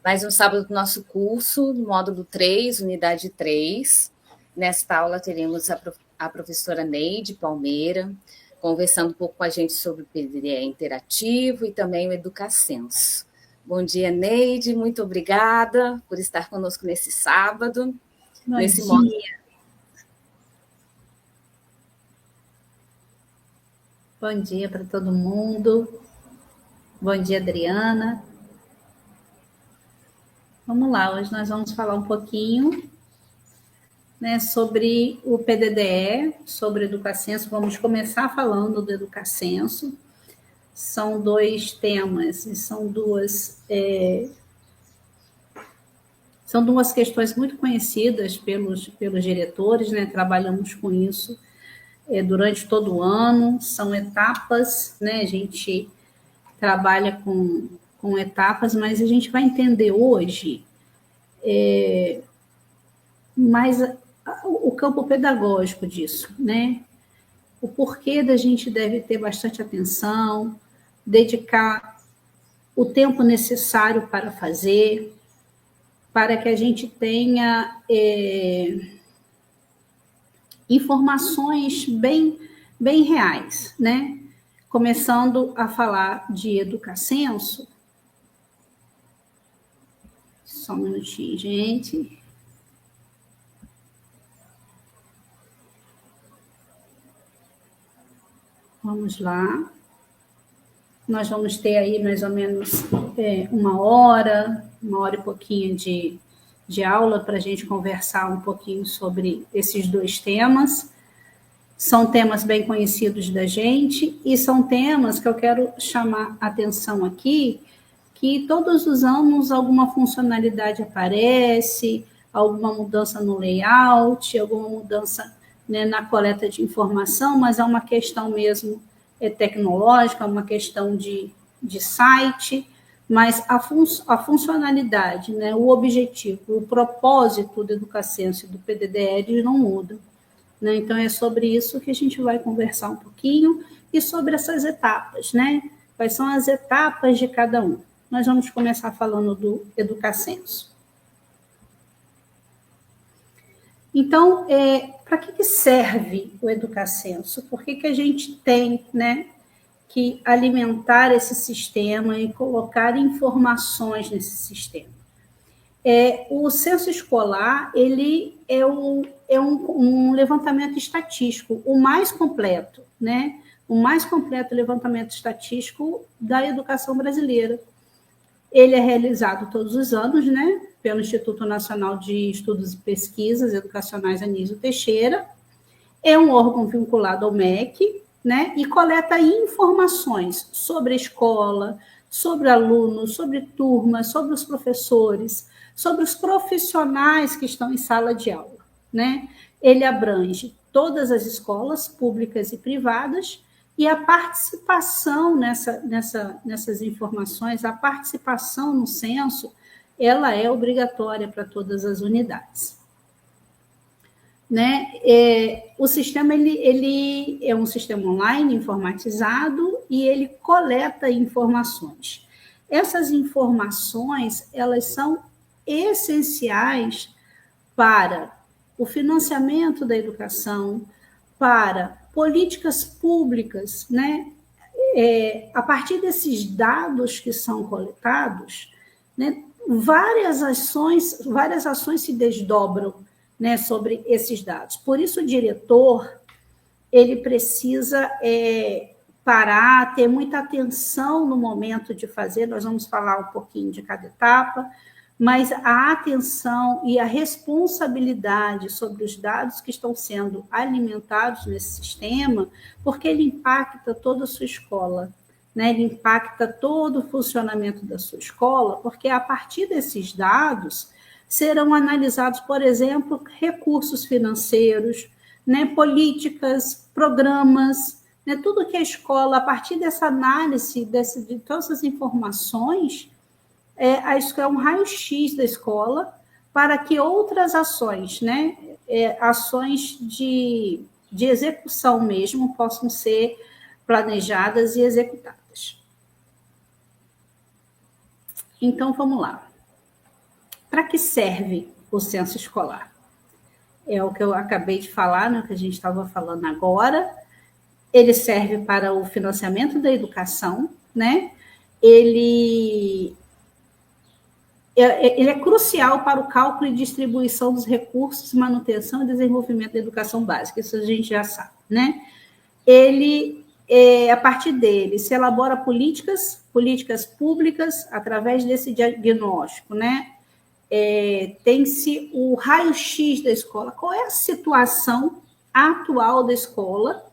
Mais um sábado do nosso curso, no módulo 3, unidade 3. Nesta aula teremos a professora Neide Palmeira, conversando um pouco com a gente sobre o PDE interativo e também o Educacenso. Bom dia, Neide, muito obrigada por estar conosco nesse sábado. Bom dia. Bom dia para todo mundo. Bom dia, Adriana. Vamos lá, hoje nós vamos falar um pouquinho, né, sobre o PDDE, sobre o Educacenso. Vamos começar falando do Educacenso. São dois temas e são duas questões muito conhecidas pelos diretores, né? Trabalhamos com isso durante todo o ano, são etapas, né? A gente trabalha com etapas, mas a gente vai entender hoje mais o campo pedagógico disso, né? O porquê da gente deve ter bastante atenção, dedicar o tempo necessário para fazer, para que a gente tenha informações bem reais, né? Começando a falar de Educacenso. Só um minutinho, gente. Vamos lá. Nós vamos ter aí mais ou menos uma hora e pouquinho de aula para a gente conversar um pouquinho sobre esses dois temas. São temas bem conhecidos da gente e são temas que eu quero chamar a atenção aqui, que todos os anos alguma funcionalidade aparece, alguma mudança no layout, alguma mudança, né, na coleta de informação, mas é uma questão mesmo tecnológica, é uma questão de site, mas a funcionalidade, né, o objetivo, o propósito do Educacenso e do PDDE não muda. Né? Então, é sobre isso que a gente vai conversar um pouquinho e sobre essas etapas, né? Quais são as etapas de cada um. Nós vamos começar falando do Educacenso. Então, para que serve o Educacenso? Por que a gente tem, né, que alimentar esse sistema e colocar informações nesse sistema? O censo escolar ele é um levantamento estatístico, o mais completo, né? O mais completo levantamento estatístico da educação brasileira. Ele é realizado todos os anos, né? Pelo Instituto Nacional de Estudos e Pesquisas Educacionais Anísio Teixeira. É um órgão vinculado ao MEC, né? E coleta informações sobre a escola, sobre alunos, sobre turmas, sobre os professores, sobre os profissionais que estão em sala de aula, né? Ele abrange todas as escolas públicas e privadas e a participação nessas informações, a participação no censo, ela é obrigatória para todas as unidades. Né? O sistema ele é um sistema online, informatizado, e ele coleta informações. Essas informações, elas são essenciais para o financiamento da educação, para políticas públicas, né? A partir desses dados que são coletados, né, várias ações se desdobram, né, sobre esses dados. Por isso, o diretor ele precisa parar, ter muita atenção no momento de fazer. Nós vamos falar um pouquinho de cada etapa, mas a atenção e a responsabilidade sobre os dados que estão sendo alimentados nesse sistema, porque ele impacta toda a sua escola, né? Ele impacta todo o funcionamento da sua escola, porque a partir desses dados serão analisados, por exemplo, recursos financeiros, né? Políticas, programas, né? Tudo que a escola, a partir dessa análise de todas essas informações, é um raio-x da escola para que outras ações, né, ações de execução mesmo, possam ser planejadas e executadas. Então, vamos lá. para que serve o censo escolar? É o que eu acabei de falar, né, que a gente estava falando agora. Ele serve para o financiamento da educação, né? Ele é crucial para o cálculo e distribuição dos recursos, manutenção e desenvolvimento da educação básica, isso a gente já sabe, né? A partir dele, se elabora políticas públicas através desse diagnóstico, né? Tem-se o raio-x da escola, qual é a situação atual da escola,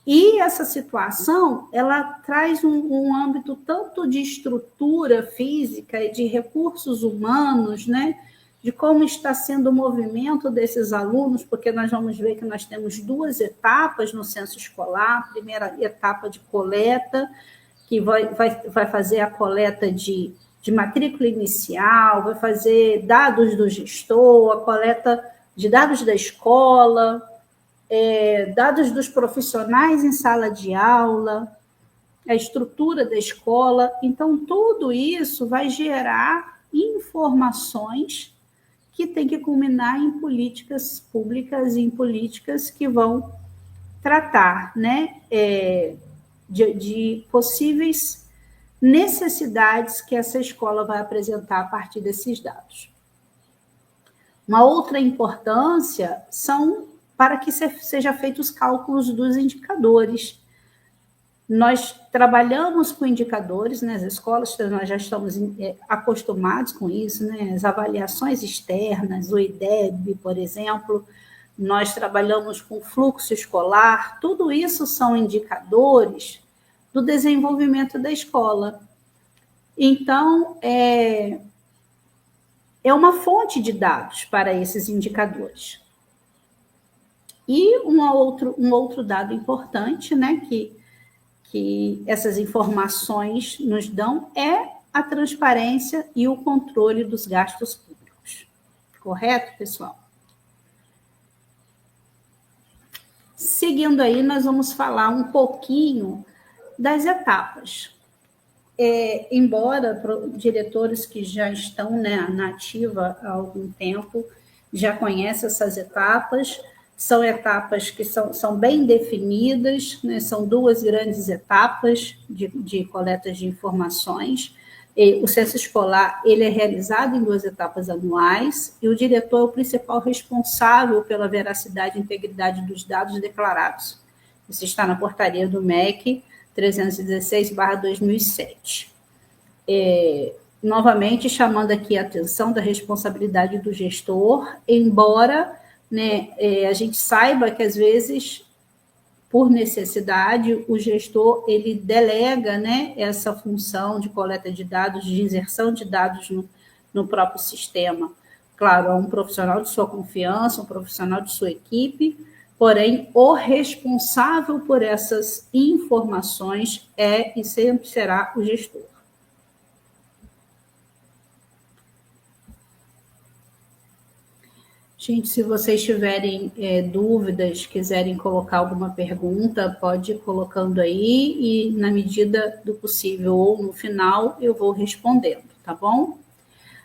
e essa situação, ela traz um âmbito tanto de estrutura física e de recursos humanos, né? De como está sendo o movimento desses alunos, porque nós vamos ver que nós temos 2 etapas no censo escolar. A primeira etapa de coleta, que vai fazer a coleta de matrícula inicial, vai fazer dados do gestor, a coleta de dados da escola, dados dos profissionais em sala de aula, a estrutura da escola. Então, tudo isso vai gerar informações que tem que culminar em políticas públicas e em políticas que vão tratar, né, de possíveis necessidades que essa escola vai apresentar a partir desses dados. Uma outra importância são para que sejam feitos os cálculos dos indicadores. Nós trabalhamos com indicadores nas escolas, nós já estamos acostumados com isso, né? As avaliações externas, o IDEB, por exemplo, nós trabalhamos com fluxo escolar, tudo isso são indicadores do desenvolvimento da escola. Então, é uma fonte de dados para esses indicadores. E um outro dado importante, né, que essas informações nos dão é a transparência e o controle dos gastos públicos. Correto, pessoal? Seguindo aí, nós vamos falar um pouquinho das etapas. Embora diretores que já estão, né, na ativa há algum tempo já conhecem essas etapas, são etapas que são bem definidas, né? São 2 grandes etapas de coletas de informações. O censo escolar ele é realizado em 2 etapas anuais, e o diretor é o principal responsável pela veracidade e integridade dos dados declarados. Isso está na portaria do MEC 316/2007. Novamente, chamando aqui a atenção da responsabilidade do gestor, embora, né, a gente saiba que, às vezes, por necessidade, o gestor ele delega, né, essa função de coleta de dados, de inserção de dados no próprio sistema. Claro, é um profissional de sua confiança, um profissional de sua equipe, porém, o responsável por essas informações é e sempre será o gestor. Gente, se vocês tiverem dúvidas, quiserem colocar alguma pergunta, pode ir colocando aí, e na medida do possível ou no final eu vou respondendo, tá bom?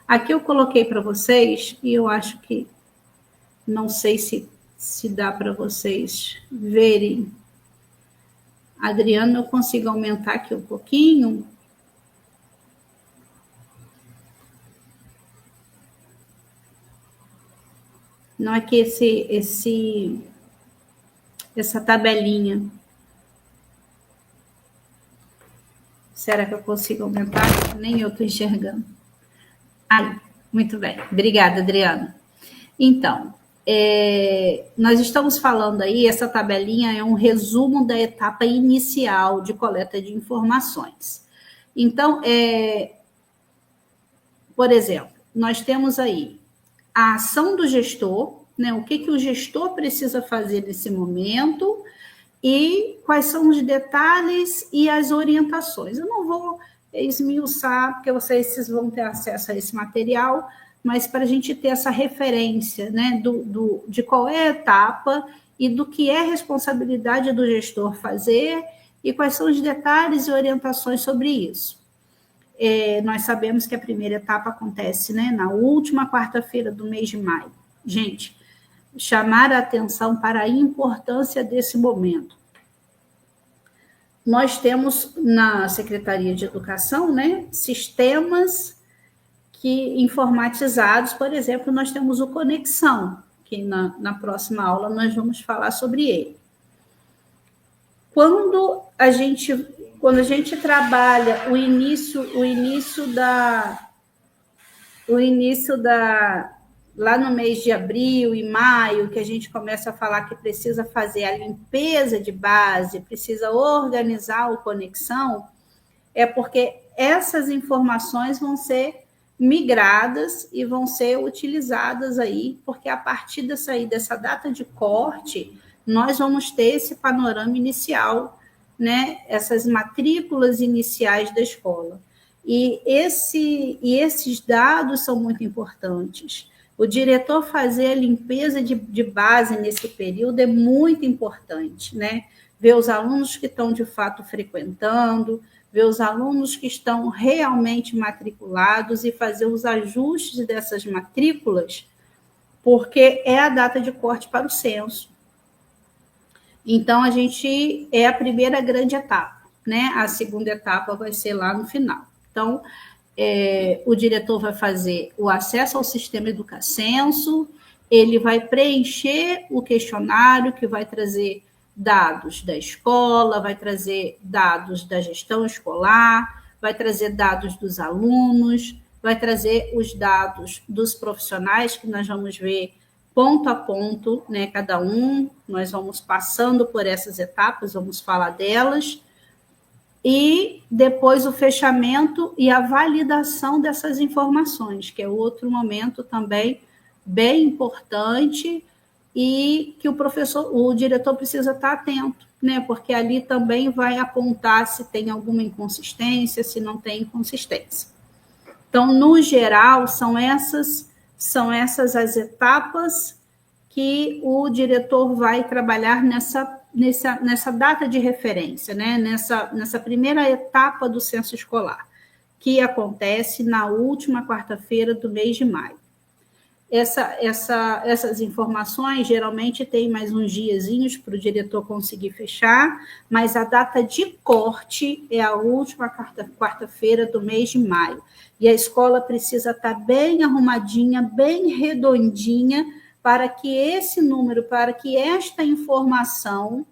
Aqui eu coloquei para vocês, e eu acho que, não sei se dá para vocês verem. Adriana, eu consigo aumentar aqui um pouquinho? Não é que essa tabelinha. Será que eu consigo aumentar? Nem eu estou enxergando. Aí, muito bem. Obrigada, Adriana. Então, nós estamos falando aí, essa tabelinha é um resumo da etapa inicial de coleta de informações. Então, por exemplo, nós temos aí a ação do gestor, né? O que o gestor precisa fazer nesse momento e quais são os detalhes e as orientações. Eu não vou esmiuçar, porque vocês vão ter acesso a esse material, mas para a gente ter essa referência, né, de qual é a etapa e do que é responsabilidade do gestor fazer e quais são os detalhes e orientações sobre isso. nós sabemos que a primeira etapa acontece, né, na última quarta-feira do mês de maio. Gente, chamar a atenção para a importância desse momento. Nós temos na Secretaria de Educação, né, sistemas informatizados, por exemplo, nós temos o Conexão, que na próxima aula nós vamos falar sobre ele. Quando a gente trabalha o início lá no mês de abril e maio, que a gente começa a falar que precisa fazer a limpeza de base, precisa organizar o Conexão, é porque essas informações vão ser migradas e vão ser utilizadas aí, porque a partir dessa data de corte, nós vamos ter esse panorama inicial, né? Essas matrículas iniciais da escola. E esses dados são muito importantes. O diretor fazer a limpeza de base nesse período é muito importante, né? Ver os alunos que estão, de fato, frequentando, ver os alunos que estão realmente matriculados e fazer os ajustes dessas matrículas, porque é a data de corte para o censo. Então, é a primeira grande etapa, né? A segunda etapa vai ser lá no final. Então, o diretor vai fazer o acesso ao sistema Educacenso, ele vai preencher o questionário que vai trazer dados da escola, vai trazer dados da gestão escolar, vai trazer dados dos alunos, vai trazer os dados dos profissionais, que nós vamos ver ponto a ponto, né, cada um, nós vamos passando por essas etapas, vamos falar delas, e depois o fechamento e a validação dessas informações, que é outro momento também bem importante e que o diretor precisa estar atento, né? Porque ali também vai apontar se tem alguma inconsistência, se não tem inconsistência. Então, no geral, são essas as etapas que o diretor vai trabalhar nessa data de referência, né? Nessa primeira etapa do censo escolar, que acontece na última quarta-feira do mês de maio. Essas informações geralmente tem mais uns diazinhos para o diretor conseguir fechar, mas a data de corte é a última quarta-feira do mês de maio. E a escola precisa estar bem arrumadinha, bem redondinha, para que esse número, para que esta informação,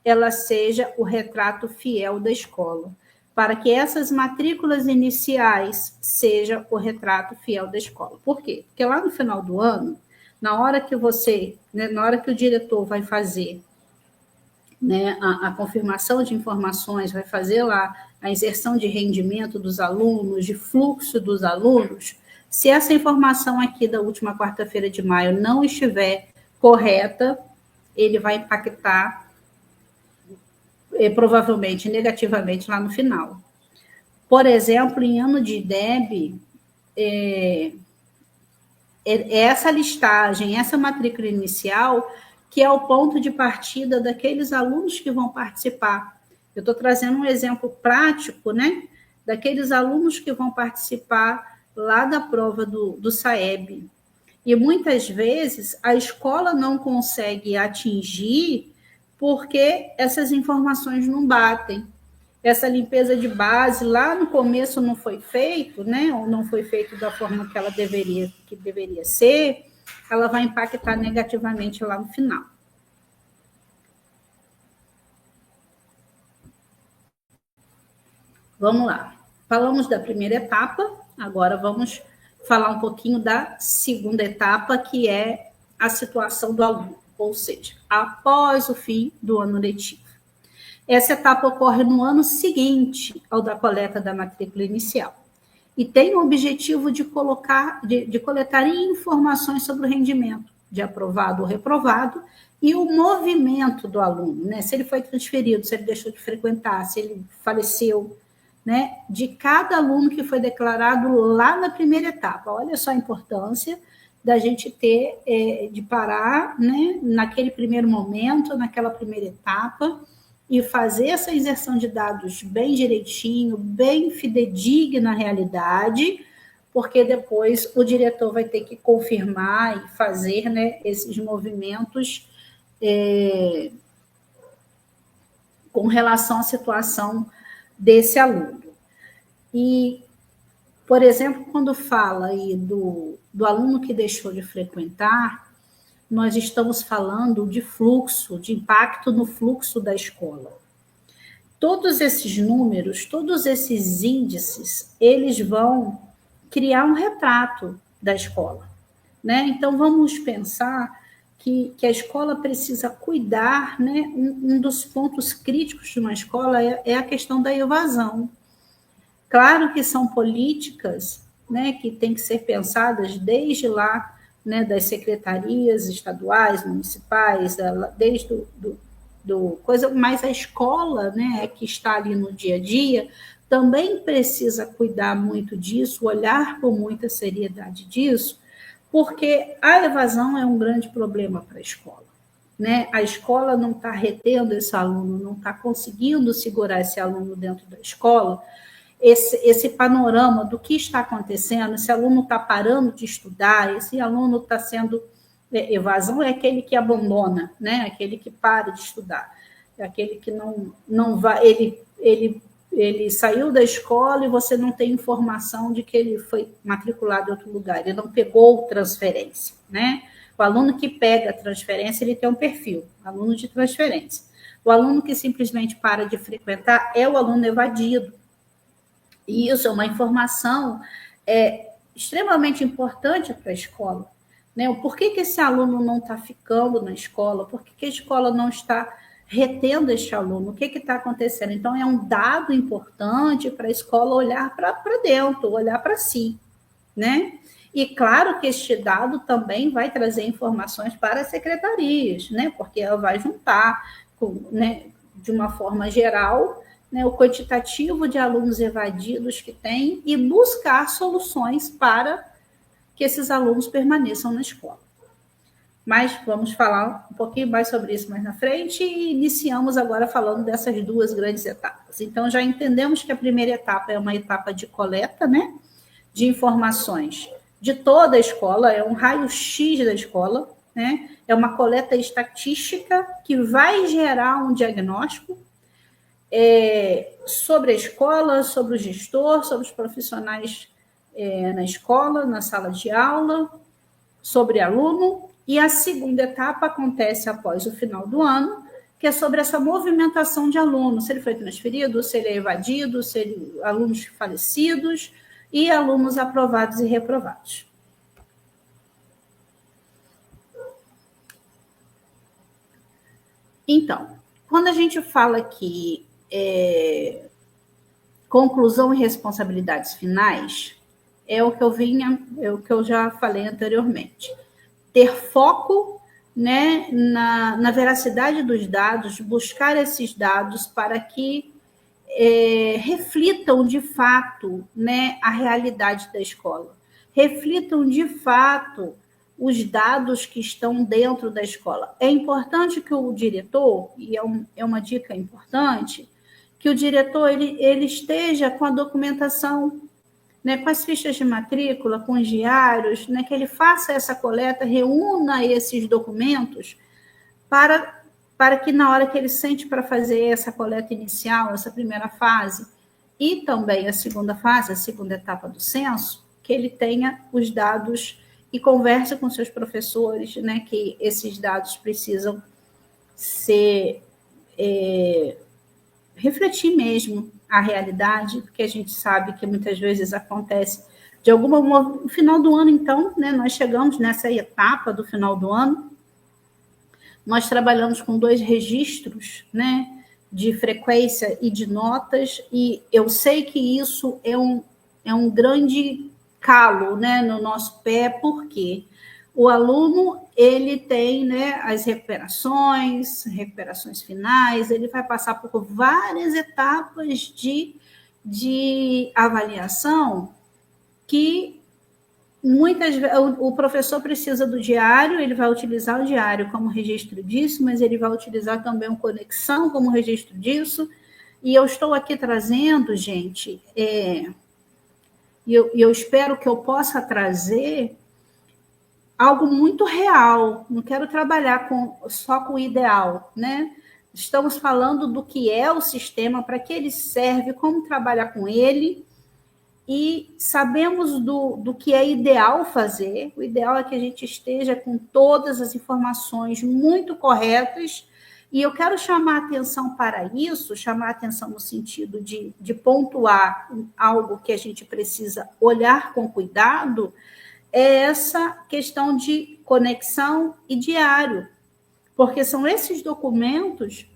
ela seja o retrato fiel da escola, para que essas matrículas iniciais sejam o retrato fiel da escola. Por quê? Porque lá no final do ano, na hora que o diretor vai fazer, né, a confirmação de informações, vai fazer lá a inserção de rendimento dos alunos, de fluxo dos alunos, se essa informação aqui da última quarta-feira de maio não estiver correta, ele vai impactar provavelmente negativamente lá no final. Por exemplo, em ano de IDEB, essa listagem, essa matrícula inicial, que é o ponto de partida daqueles alunos que vão participar. Eu estou trazendo um exemplo prático, né? Daqueles alunos que vão participar lá da prova do SAEB. E muitas vezes a escola não consegue atingir porque essas informações não batem. Essa limpeza de base lá no começo não foi feito, né? Ou não foi feito da forma que ela deveria ser, ela vai impactar negativamente lá no final. Vamos lá. Falamos da primeira etapa, agora vamos falar um pouquinho da segunda etapa, que é a situação do aluno, ou seja, após o fim do ano letivo. Essa etapa ocorre no ano seguinte ao da coleta da matrícula inicial e tem o objetivo de coletar informações sobre o rendimento de aprovado ou reprovado e o movimento do aluno, né? Se ele foi transferido, se ele deixou de frequentar, se ele faleceu, né? De cada aluno que foi declarado lá na primeira etapa. Olha só a importância da gente ter, de parar, né? Naquele primeiro momento, naquela primeira etapa, e fazer essa inserção de dados bem direitinho, bem fidedigna à realidade, porque depois o diretor vai ter que confirmar e fazer, né, esses movimentos com relação à situação desse aluno. E, por exemplo, quando fala aí do aluno que deixou de frequentar, nós estamos falando de fluxo, de impacto no fluxo da escola. Todos esses números, todos esses índices, eles vão criar um retrato da escola, né? Então, vamos pensar que a escola precisa cuidar, né? Um dos pontos críticos de uma escola é a questão da evasão. Claro que são políticas, né, que têm que ser pensadas desde lá, né, das secretarias estaduais, municipais, desde coisa, mas a escola, né, que está ali no dia a dia, também precisa cuidar muito disso, olhar com muita seriedade disso, porque a evasão é um grande problema para a escola, né? A escola não está retendo esse aluno, não está conseguindo segurar esse aluno dentro da escola. Esse panorama do que está acontecendo, esse aluno está parando de estudar, esse aluno está sendo... Evasão é aquele que abandona, né? Aquele que para de estudar, é aquele que não vai... Ele saiu da escola e você não tem informação de que ele foi matriculado em outro lugar, ele não pegou transferência, né? O aluno que pega a transferência, ele tem um perfil, aluno de transferência. O aluno que simplesmente para de frequentar é o aluno evadido. E isso é uma informação extremamente importante para a escola, né? Por que esse aluno não está ficando na escola? Por que a escola não está retendo este aluno? O que está acontecendo? Então, é um dado importante para a escola olhar para dentro, olhar para si, né? E claro que este dado também vai trazer informações para as secretarias, né? Porque ela vai juntar, né, de uma forma geral, né, o quantitativo de alunos evadidos que tem e buscar soluções para que esses alunos permaneçam na escola. Mas vamos falar um pouquinho mais sobre isso mais na frente e iniciamos agora falando dessas duas grandes etapas. Então, já entendemos que a primeira etapa é uma etapa de coleta, né, de informações de toda a escola, é um raio-x da escola, né, é uma coleta estatística que vai gerar um diagnóstico sobre a escola, sobre o gestor, sobre os profissionais na escola, na sala de aula, sobre aluno. E a segunda etapa acontece após o final do ano, que é sobre essa movimentação de alunos, se ele foi transferido, se ele é evadido, se ele, alunos falecidos e alunos aprovados e reprovados. Então, quando a gente fala aqui conclusão e responsabilidades finais, é o que eu já falei anteriormente. Ter foco, né, na veracidade dos dados, buscar esses dados para que reflitam de fato, né, a realidade da escola, reflitam de fato os dados que estão dentro da escola. É importante que o diretor, e é uma dica importante, que o diretor ele esteja com a documentação, né, com as fichas de matrícula, com os diários, né, que ele faça essa coleta, reúna esses documentos para que na hora que ele sente para fazer essa coleta inicial, essa primeira fase, e também a segunda fase, a segunda etapa do censo, que ele tenha os dados e converse com seus professores, né, que esses dados precisam ser... refletir mesmo a realidade, porque a gente sabe que muitas vezes acontece de no final do ano, então, né, nós chegamos nessa etapa do final do ano, nós trabalhamos com 2 registros, né, de frequência e de notas, e eu sei que isso é um grande calo, né, no nosso pé, porque o aluno ele tem, né, as recuperações finais, ele vai passar por várias etapas de avaliação que muitas vezes o professor precisa do diário, ele vai utilizar o diário como registro disso, mas ele vai utilizar também o Conexão como registro disso. E eu estou aqui trazendo, gente, e eu espero que eu possa trazer algo muito real. Não quero trabalhar só com o ideal, né? Estamos falando do que é o sistema, para que ele serve, como trabalhar com ele, e sabemos do que é ideal fazer. O ideal é que a gente esteja com todas as informações muito corretas, e eu quero chamar a atenção para isso, chamar a atenção no sentido de pontuar algo que a gente precisa olhar com cuidado, é essa questão de conexão e diário, porque são esses documentos.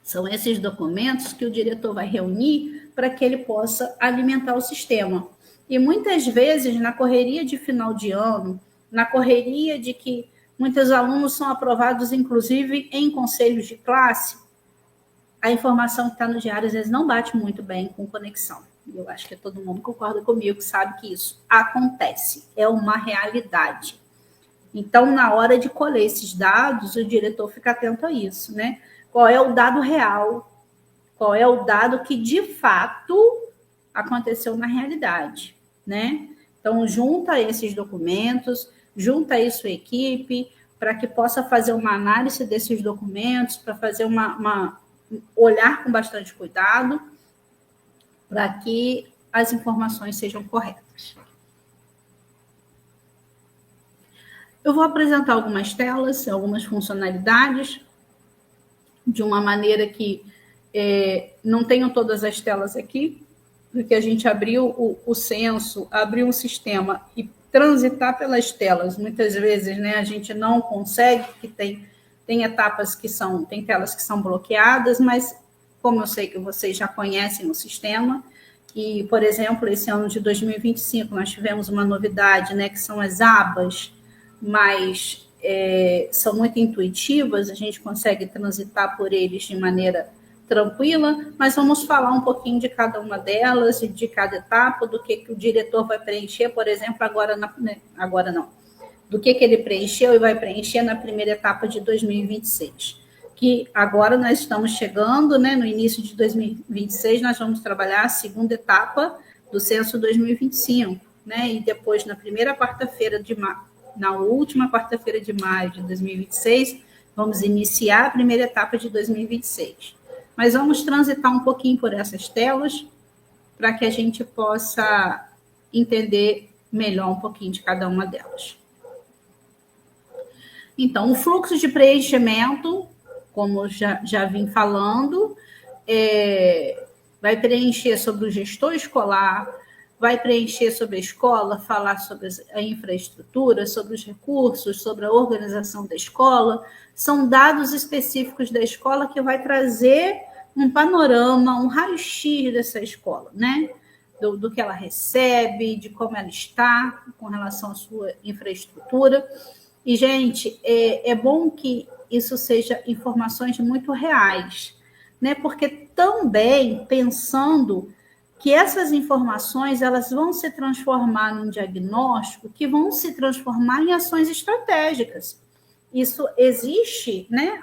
São esses documentos que o diretor vai reunir para que ele possa alimentar o sistema. E muitas vezes, na correria de final de ano, na correria de que muitos alunos são aprovados, inclusive, em conselhos de classe, a informação que está no diário, às vezes, não bate muito bem com conexão. E eu acho que todo mundo concorda comigo, sabe que isso acontece, é uma realidade. Então, na hora de colher esses dados, o diretor fica atento a isso, né? Qual é o dado real? Qual é o dado que, de fato, aconteceu na realidade, né? Então, junta esses documentos, junta aí sua equipe, para que possa fazer uma análise desses documentos, para fazer olhar com bastante cuidado, para que as informações sejam corretas. Eu vou apresentar algumas telas, algumas funcionalidades, de uma maneira que não tenho todas as telas aqui, porque a gente abriu o censo, abriu um sistema e transitar pelas telas, muitas vezes, né, a gente não consegue, porque tem etapas tem telas que são bloqueadas, mas como eu sei que vocês já conhecem o sistema, e, por exemplo, esse ano de 2025 nós tivemos uma novidade, né, que são as abas, mas são muito intuitivas, a gente consegue transitar por eles de maneira tranquila, mas vamos falar um pouquinho de cada uma delas e de cada etapa, do que o diretor vai preencher, por exemplo, agora não, do que ele preencheu e vai preencher na primeira etapa de 2026, que agora nós estamos chegando, né, no início de 2026, nós vamos trabalhar a segunda etapa do censo 2025, né, e depois na última quarta-feira de maio de 2026, vamos iniciar a primeira etapa de 2026. Mas vamos transitar um pouquinho por essas telas para que a gente possa entender melhor um pouquinho de cada uma delas. Então, o fluxo de preenchimento, como já vim falando, vai preencher sobre o gestor escolar, vai preencher sobre a escola, falar sobre a infraestrutura, sobre os recursos, sobre a organização da escola. São dados específicos da escola que vai trazer um panorama, um raio-x dessa escola, né? Do que ela recebe, de como ela está com relação à sua infraestrutura. E, gente, é bom que isso seja informações muito reais, né? Porque também pensando que essas informações elas vão se transformar num diagnóstico, que vão se transformar em ações estratégicas. Isso existe, né?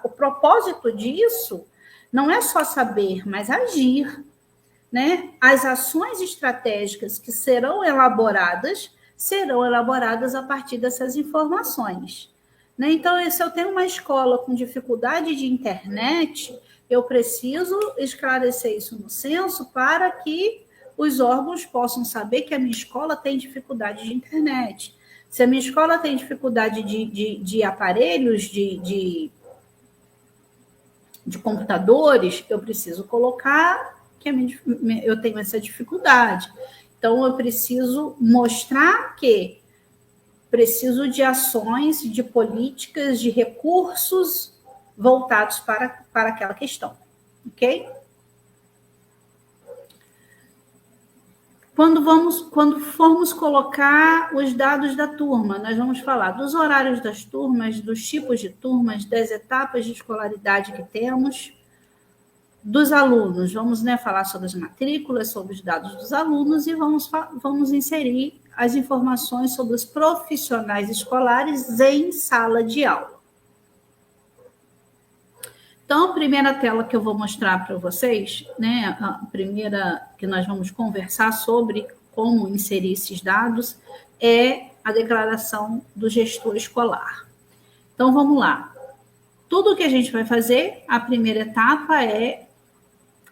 O propósito disso não é só saber, mas agir, né? As ações estratégicas que serão elaboradas a partir dessas informações, né? Então, se eu tenho uma escola com dificuldade de internet, eu preciso esclarecer isso no censo para que os órgãos possam saber que a minha escola tem dificuldade de internet. Se a minha escola tem dificuldade de aparelhos, de computadores, eu preciso colocar que eu tenho essa dificuldade. Então, eu preciso mostrar que preciso de ações, de políticas, de recursos voltados para aquela questão, ok? Quando formos colocar os dados da turma, nós vamos falar dos horários das turmas, dos tipos de turmas, das etapas de escolaridade que temos, dos alunos, vamos, né, falar sobre as matrículas, sobre os dados dos alunos e vamos inserir as informações sobre os profissionais escolares em sala de aula. Então, a primeira tela que eu vou mostrar para vocês, né, a primeira que nós vamos conversar sobre como inserir esses dados é a declaração do gestor escolar. Então, vamos lá. Tudo que a gente vai fazer, a primeira etapa é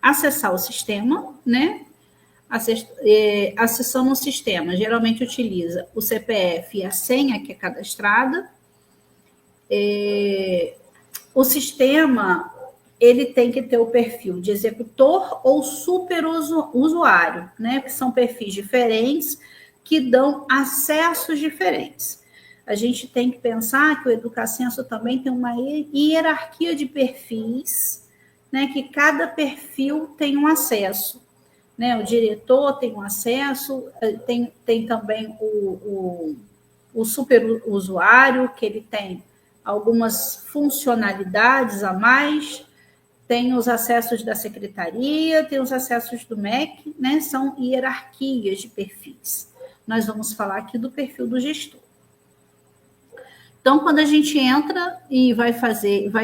acessar o sistema, né? Acessando o sistema, geralmente utiliza o CPF e a senha que é cadastrada. O sistema, ele tem que ter o perfil de executor ou superusuário, né? Que são perfis diferentes que dão acessos diferentes. A gente tem que pensar que o Educacenso também tem uma hierarquia de perfis, né? Que cada perfil tem um acesso, né? O diretor tem um acesso, tem também o superusuário, que ele tem algumas funcionalidades a mais, tem os acessos da secretaria, tem os acessos do MEC, né? São hierarquias de perfis. Nós vamos falar aqui do perfil do gestor. Então, quando a gente entra e vai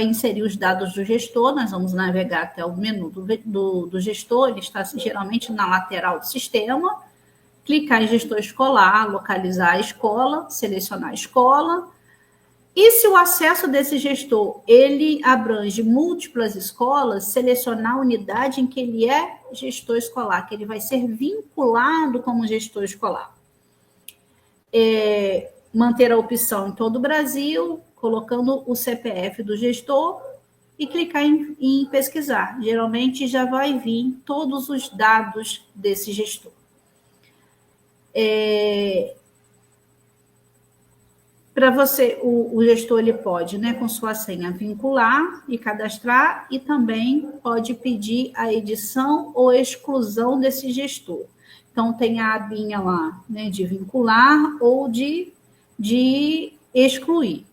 inserir os dados do gestor, nós vamos navegar até o menu do gestor, ele está geralmente na lateral do sistema, clicar em gestor escolar, localizar a escola, selecionar a escola. E se o acesso desse gestor, ele abrange múltiplas escolas, selecionar a unidade em que ele é gestor escolar, que ele vai ser vinculado como gestor escolar. Manter a opção em todo o Brasil, colocando o CPF do gestor e clicar em pesquisar. Geralmente já vai vir todos os dados desse gestor. Para você, o gestor ele pode, né, com sua senha, vincular e cadastrar, e também pode pedir a edição ou exclusão desse gestor. Então, tem a abinha lá, né, de vincular ou de excluir.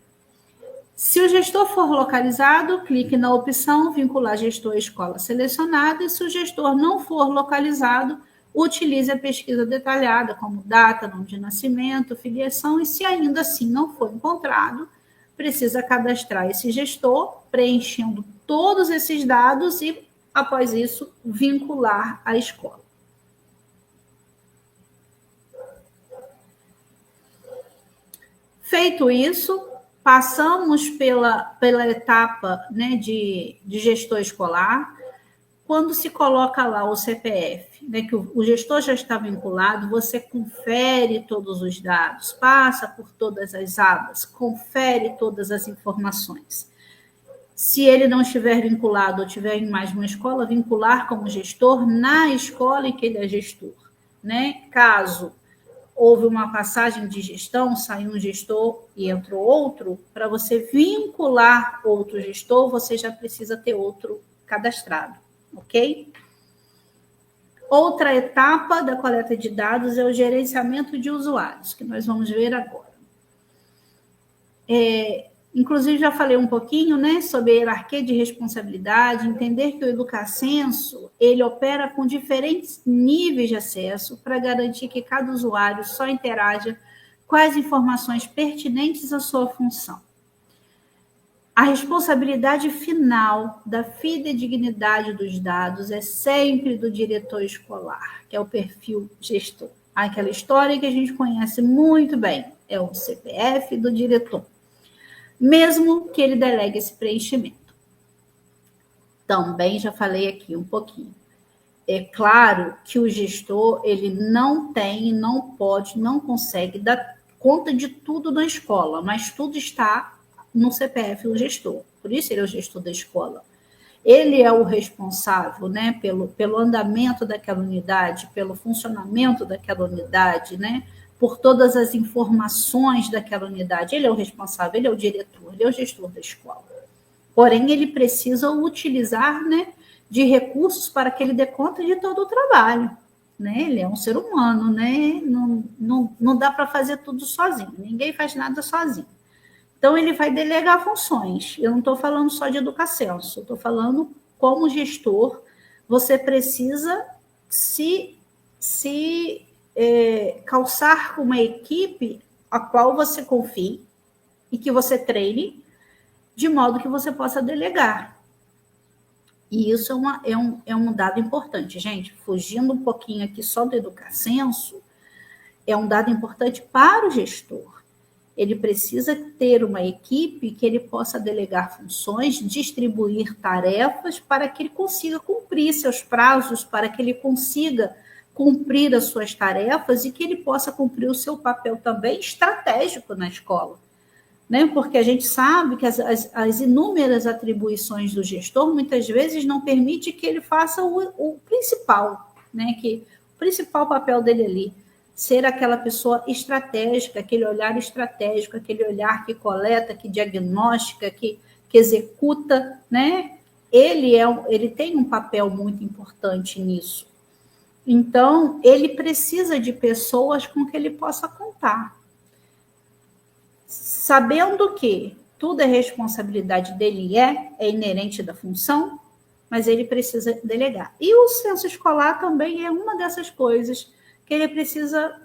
Se o gestor for localizado, clique na opção vincular gestor à escola selecionada, e se o gestor não for localizado, utilize a pesquisa detalhada, como data, nome de nascimento, filiação, e se ainda assim não for encontrado, precisa cadastrar esse gestor, preenchendo todos esses dados e, após isso, vincular a escola. Feito isso, passamos pela etapa, né, de gestor escolar. Quando se coloca lá o CPF, né, que o gestor já está vinculado, você confere todos os dados, passa por todas as abas, confere todas as informações. Se ele não estiver vinculado ou estiver em mais uma escola, vincular como gestor na escola em que ele é gestor, né? Caso houve uma passagem de gestão, saiu um gestor e entrou outro, para você vincular outro gestor, você já precisa ter outro cadastrado, ok? Outra etapa da coleta de dados é o gerenciamento de usuários, que nós vamos ver agora. Inclusive, já falei um pouquinho, né, sobre a hierarquia de responsabilidade, entender que o Educacenso, ele opera com diferentes níveis de acesso para garantir que cada usuário só interaja com as informações pertinentes à sua função. A responsabilidade final da fidedignidade dos dados é sempre do diretor escolar, que é o perfil gestor. Aquela história que a gente conhece muito bem, é o CPF do diretor, mesmo que ele delegue esse preenchimento. Também já falei aqui um pouquinho. É claro que o gestor, ele não tem, não pode, não consegue dar conta de tudo na escola, mas tudo está no CPF do gestor. Por isso ele é o gestor da escola. Ele é o responsável, né, pelo andamento daquela unidade, pelo funcionamento daquela unidade, né, por todas as informações daquela unidade. Ele é o responsável, ele é o diretor, ele é o gestor da escola. Porém, ele precisa utilizar, né, de recursos para que ele dê conta de todo o trabalho. Né? Ele é um ser humano, né? Não dá para fazer tudo sozinho, ninguém faz nada sozinho. Então, ele vai delegar funções. Eu não estou falando só de Educacenso, estou falando como gestor, você precisa se calçar com uma equipe a qual você confie e que você treine, de modo que você possa delegar. E isso é um dado importante, gente. Fugindo um pouquinho aqui só do Educacenso, é um dado importante para o gestor. Ele precisa ter uma equipe que ele possa delegar funções, distribuir tarefas para que ele consiga cumprir seus prazos, para que ele consiga cumprir as suas tarefas e que ele possa cumprir o seu papel também estratégico na escola. Né? Porque a gente sabe que as inúmeras atribuições do gestor muitas vezes não permite que ele faça o principal, né? Que o principal papel dele ali, ser aquela pessoa estratégica, aquele olhar estratégico, aquele olhar que coleta, que diagnostica, que executa, né? Ele tem um papel muito importante nisso. Então, ele precisa de pessoas com que ele possa contar. Sabendo que tudo é responsabilidade dele, é inerente da função, mas ele precisa delegar. E o censo escolar também é uma dessas coisas que ele precisa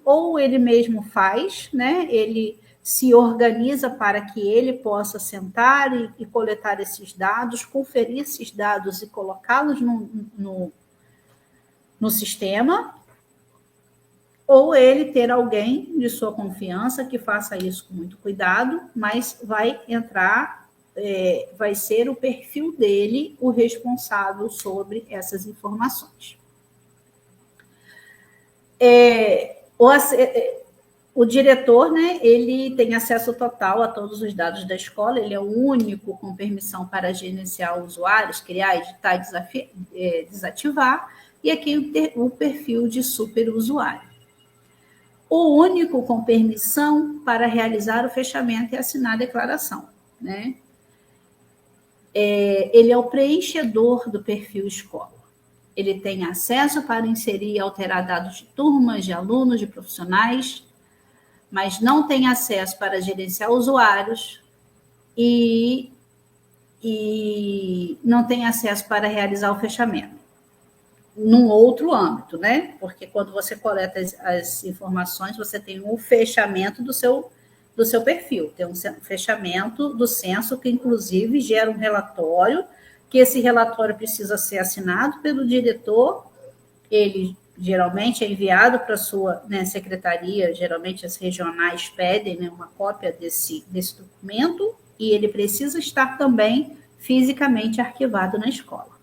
ou ele mesmo faz, né? Ele se organiza para que ele possa sentar e coletar esses dados, conferir esses dados e colocá-los no sistema, ou ele ter alguém de sua confiança que faça isso com muito cuidado, mas vai ser o perfil dele o responsável sobre essas informações. O diretor, né, ele tem acesso total a todos os dados da escola, ele é o único com permissão para gerenciar usuários, criar, editar, desativar, e aqui o perfil de superusuário. O único com permissão para realizar o fechamento e assinar a declaração, né? Ele é o preenchedor do perfil escola. Ele tem acesso para inserir e alterar dados de turmas, de alunos, de profissionais, mas não tem acesso para gerenciar usuários e não tem acesso para realizar o fechamento. Num outro âmbito, né? Porque quando você coleta as informações, você tem um fechamento do seu perfil, tem um fechamento do censo que, inclusive, gera um relatório, que esse relatório precisa ser assinado pelo diretor, ele geralmente é enviado para a sua, né, secretaria, geralmente as regionais pedem, né, uma cópia desse documento, e ele precisa estar também fisicamente arquivado na escola.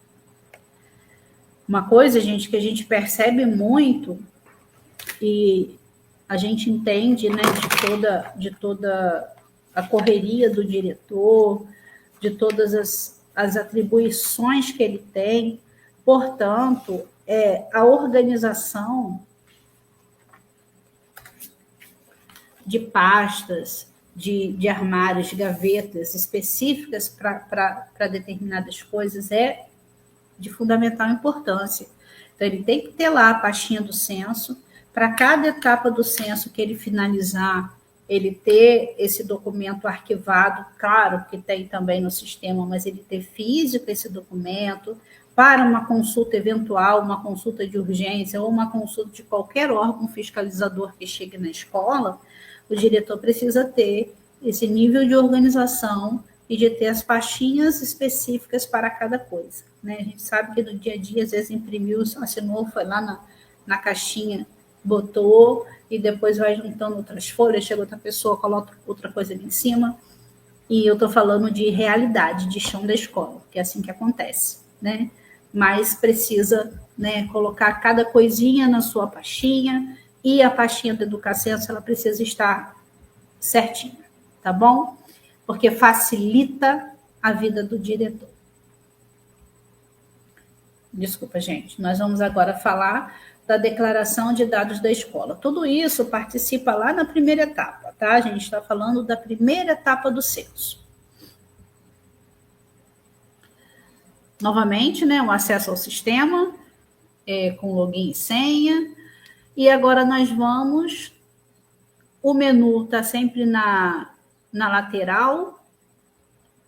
Uma coisa, gente, que a gente percebe muito e a gente entende, né, de toda a correria do diretor, de todas as atribuições que ele tem, portanto, a organização de pastas, de armários, de gavetas específicas para determinadas coisas é de fundamental importância. Então, ele tem que ter lá a pastinha do censo, para cada etapa do censo que ele finalizar, ele ter esse documento arquivado, claro que tem também no sistema, mas ele ter físico esse documento, para uma consulta eventual, uma consulta de urgência ou uma consulta de qualquer órgão fiscalizador que chegue na escola, o diretor precisa ter esse nível de organização e de ter as pastinhas específicas para cada coisa. Né? A gente sabe que no dia a dia, às vezes, imprimiu, assinou, foi lá na caixinha, botou, e depois vai juntando outras folhas, chega outra pessoa, coloca outra coisa ali em cima. E eu estou falando de realidade, de chão da escola, que é assim que acontece. Né? Mas precisa, né, colocar cada coisinha na sua pastinha, e a pastinha do Educacenso, ela precisa estar certinha, tá bom? Porque facilita a vida do diretor. Desculpa, gente. Nós vamos agora falar da declaração de dados da escola. Tudo isso participa lá na primeira etapa, tá? A gente está falando da primeira etapa do censo. Novamente, né, o acesso ao sistema, com login e senha. E agora nós vamos... O menu está sempre na lateral,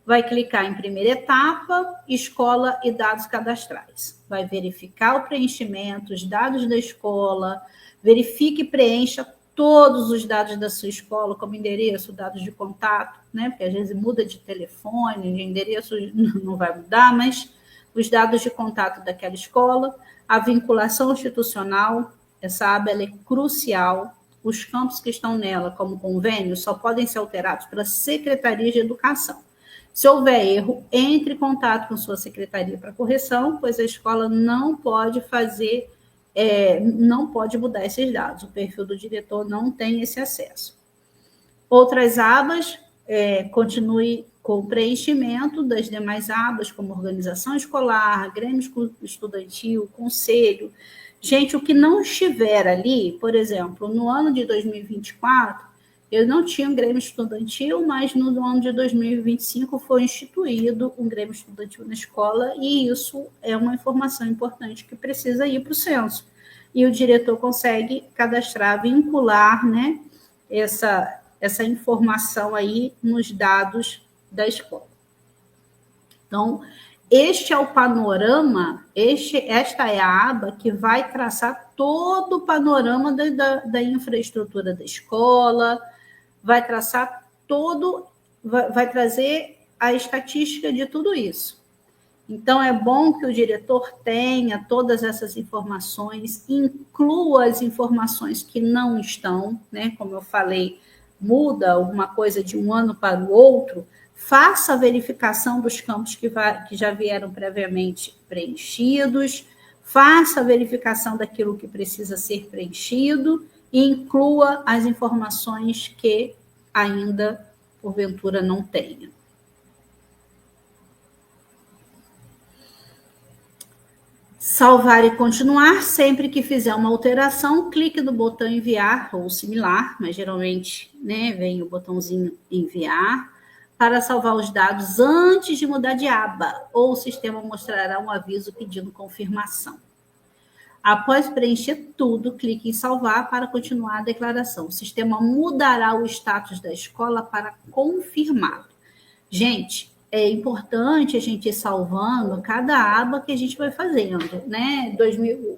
vai clicar em primeira etapa, escola e dados cadastrais. Vai verificar o preenchimento, os dados da escola, verifique e preencha todos os dados da sua escola, como endereço, dados de contato, né? Porque às vezes muda de telefone, de endereço não vai mudar, mas os dados de contato daquela escola, a vinculação institucional, essa aba ela é crucial. Os campos que estão nela, como convênio, só podem ser alterados pela Secretaria de Educação. Se houver erro, entre em contato com sua secretaria para correção, pois a escola não pode fazer, não pode mudar esses dados. O perfil do diretor não tem esse acesso. Outras abas, continue com o preenchimento das demais abas, como organização escolar, grêmio estudantil, conselho. Gente, o que não estiver ali, por exemplo, no ano de 2024, eu não tinha um grêmio estudantil, mas no ano de 2025 foi instituído um grêmio estudantil na escola, e isso é uma informação importante que precisa ir para o censo. E o diretor consegue cadastrar, vincular, né, essa informação aí nos dados da escola. Então, este é o panorama, esta é a aba que vai traçar todo o panorama da infraestrutura da escola, vai traçar vai trazer a estatística de tudo isso. Então, é bom que o diretor tenha todas essas informações, inclua as informações que não estão, né? Como eu falei, muda alguma coisa de um ano para o outro, faça a verificação dos campos que já vieram previamente preenchidos, faça a verificação daquilo que precisa ser preenchido e inclua as informações que ainda, porventura, não tenha. Salvar e continuar, sempre que fizer uma alteração, clique no botão enviar ou similar, mas geralmente, né, vem o botãozinho enviar, para salvar os dados antes de mudar de aba, ou o sistema mostrará um aviso pedindo confirmação. Após preencher tudo, clique em salvar para continuar a declaração. O sistema mudará o status da escola para confirmado. Gente, é importante a gente ir salvando cada aba que a gente vai fazendo, né?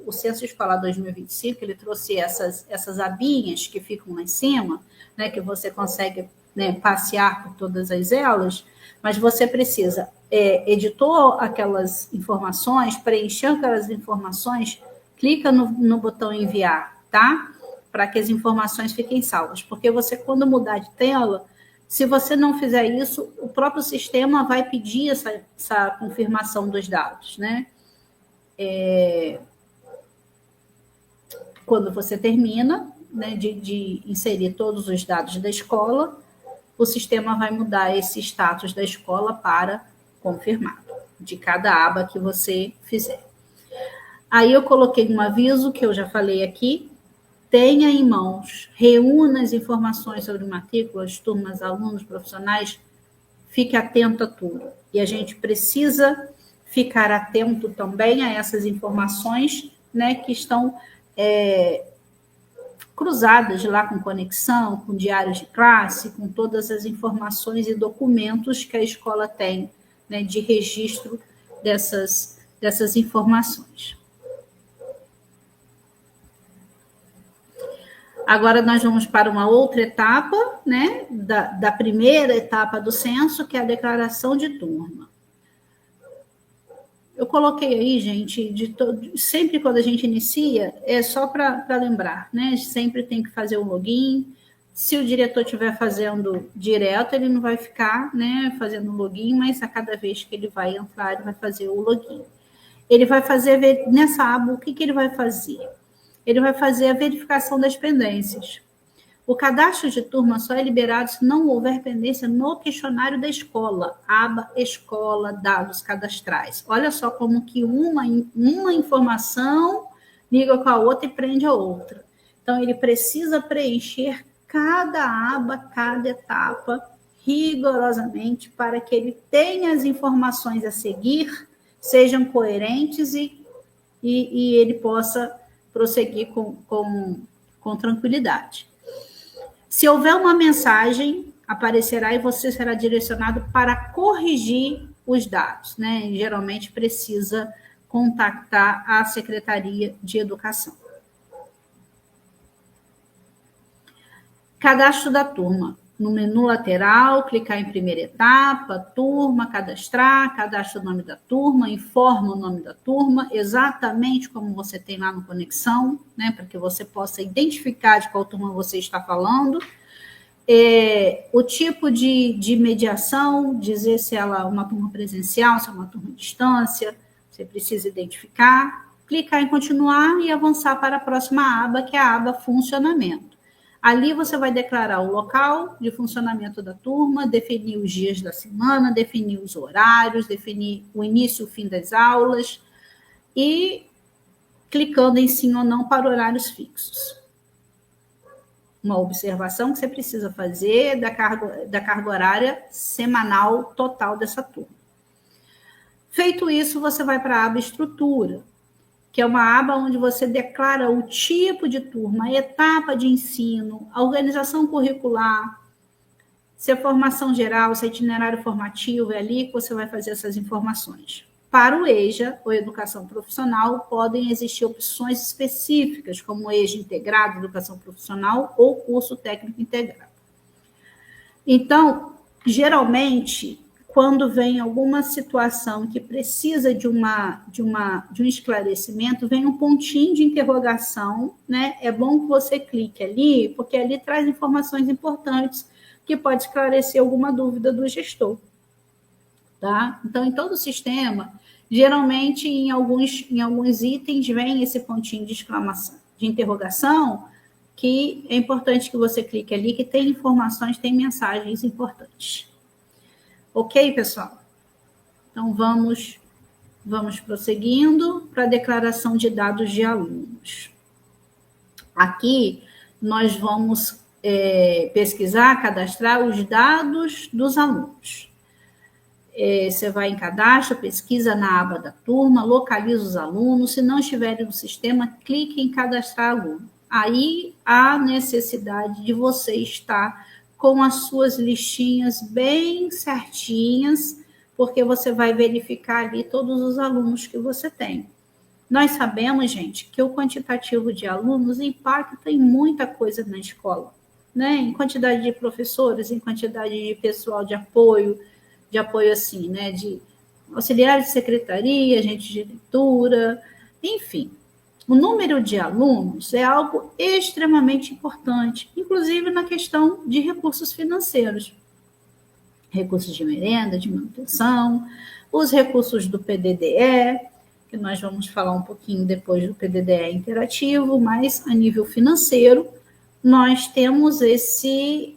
O Censo Escolar 2025, ele trouxe essas abinhas que ficam lá em cima, né? Que você consegue, né, passear por todas as elas, mas você precisa, editou aquelas informações, preencheu aquelas informações, clica no botão enviar, tá? Para que as informações fiquem salvas, porque você, quando mudar de tela, se você não fizer isso, o próprio sistema vai pedir essa confirmação dos dados, né? Quando você termina, né, de inserir todos os dados da escola, o sistema vai mudar esse status da escola para confirmado, de cada aba que você fizer. Aí eu coloquei um aviso, que eu já falei aqui, tenha em mãos, reúna as informações sobre matrículas, turmas, alunos, profissionais, fique atento a tudo. E a gente precisa ficar atento também a essas informações, né, que estão cruzadas lá com conexão, com diários de classe, com todas as informações e documentos que a escola tem, né, de registro dessas informações. Agora nós vamos para uma outra etapa, né, da primeira etapa do censo, que é a declaração de turma. Eu coloquei aí, gente, sempre quando a gente inicia, é só para lembrar, né? Sempre tem que fazer o login. Se o diretor estiver fazendo direto, ele não vai ficar, né, fazendo login, mas a cada vez que ele vai entrar, ele vai fazer o login. Ele vai fazer, nessa aba, o que ele vai fazer? Ele vai fazer a verificação das pendências. O cadastro de turma só é liberado se não houver pendência no questionário da escola, aba Escola, dados cadastrais. Olha só como que uma informação liga com a outra e prende a outra. Então, ele precisa preencher cada aba, cada etapa, rigorosamente, para que ele tenha as informações a seguir, sejam coerentes e ele possa prosseguir com tranquilidade. Se houver uma mensagem aparecerá e você será direcionado para corrigir os dados, né? E geralmente precisa contactar a Secretaria de Educação. Cadastro da turma. No menu lateral, clicar em primeira etapa, turma, cadastrar, cadastra o nome da turma, informa o nome da turma, exatamente como você tem lá no Conexão, né, para que você possa identificar de qual turma você está falando. O tipo de mediação, dizer se ela é uma turma presencial, se é uma turma à distância, você precisa identificar, clicar em continuar e avançar para a próxima aba, que é a aba funcionamento. Ali você vai declarar o local de funcionamento da turma, definir os dias da semana, definir os horários, definir o início e o fim das aulas e clicando em sim ou não para horários fixos. Uma observação que você precisa fazer da carga horária semanal total dessa turma. Feito isso, você vai para a aba estrutura, que é uma aba onde você declara o tipo de turma, a etapa de ensino, a organização curricular, se é formação geral, se é itinerário formativo, é ali que você vai fazer essas informações. Para o EJA, ou Educação Profissional, podem existir opções específicas, como o EJA Integrado, Educação Profissional, ou Curso Técnico Integrado. Então, geralmente, quando vem alguma situação que precisa de um esclarecimento, vem um pontinho de interrogação, né? É bom que você clique ali, porque ali traz informações importantes que pode esclarecer alguma dúvida do gestor. Tá? Então, em todo o sistema, geralmente, em alguns itens, vem esse pontinho de exclamação, de interrogação, que é importante que você clique ali, que tem informações, tem mensagens importantes. Ok, pessoal? Então, vamos prosseguindo para a declaração de dados de alunos. Aqui, nós vamos pesquisar, cadastrar os dados dos alunos. Você vai em cadastro, pesquisa na aba da turma, localiza os alunos. Se não estiverem no sistema, clique em cadastrar aluno. Aí, há necessidade de você estar com as suas listinhas bem certinhas, porque você vai verificar ali todos os alunos que você tem. Nós sabemos, gente, que o quantitativo de alunos impacta em muita coisa na escola, né? Em quantidade de professores, em quantidade de pessoal de apoio assim, né? De auxiliares de secretaria, gente de leitura, enfim. O número de alunos é algo extremamente importante, inclusive na questão de recursos financeiros. Recursos de merenda, de manutenção, os recursos do PDDE, que nós vamos falar um pouquinho depois do PDDE interativo, mas a nível financeiro, nós temos esse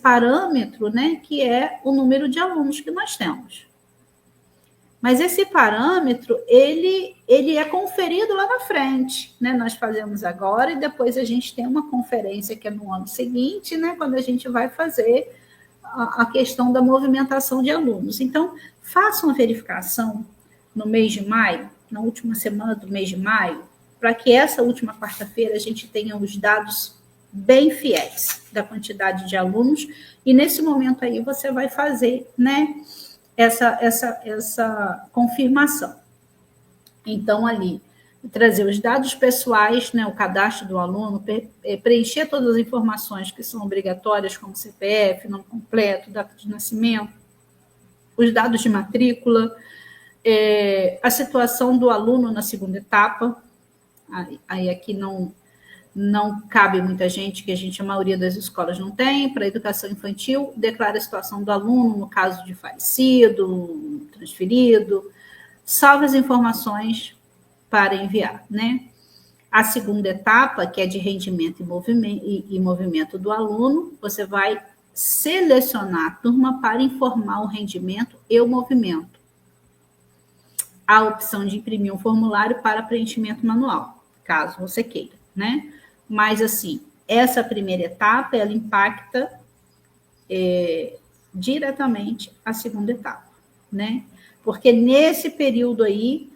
parâmetro, né, que é o número de alunos que nós temos. Mas esse parâmetro, ele é conferido lá na frente, né? Nós fazemos agora e depois a gente tem uma conferência que é no ano seguinte, né? Quando a gente vai fazer a questão da movimentação de alunos. Então, faça uma verificação no mês de maio, na última semana do mês de maio, para que essa última quarta-feira a gente tenha os dados bem fiéis da quantidade de alunos, e nesse momento aí você vai fazer, né, essa confirmação. Então, ali, trazer os dados pessoais, né, o cadastro do aluno, preencher todas as informações que são obrigatórias, como CPF, nome completo, data de nascimento, os dados de matrícula, a situação do aluno na segunda etapa. Aí aqui não cabe muita gente, que a maioria das escolas não tem. Para a educação infantil, declara a situação do aluno no caso de falecido, transferido, salva as informações para enviar, né? A segunda etapa, que é de rendimento e movimento do aluno, você vai selecionar a turma para informar o rendimento e o movimento. Há a opção de imprimir um formulário para preenchimento manual, caso você queira, né? Mas, assim, essa primeira etapa, ela impacta diretamente a segunda etapa, né? Porque nesse período aí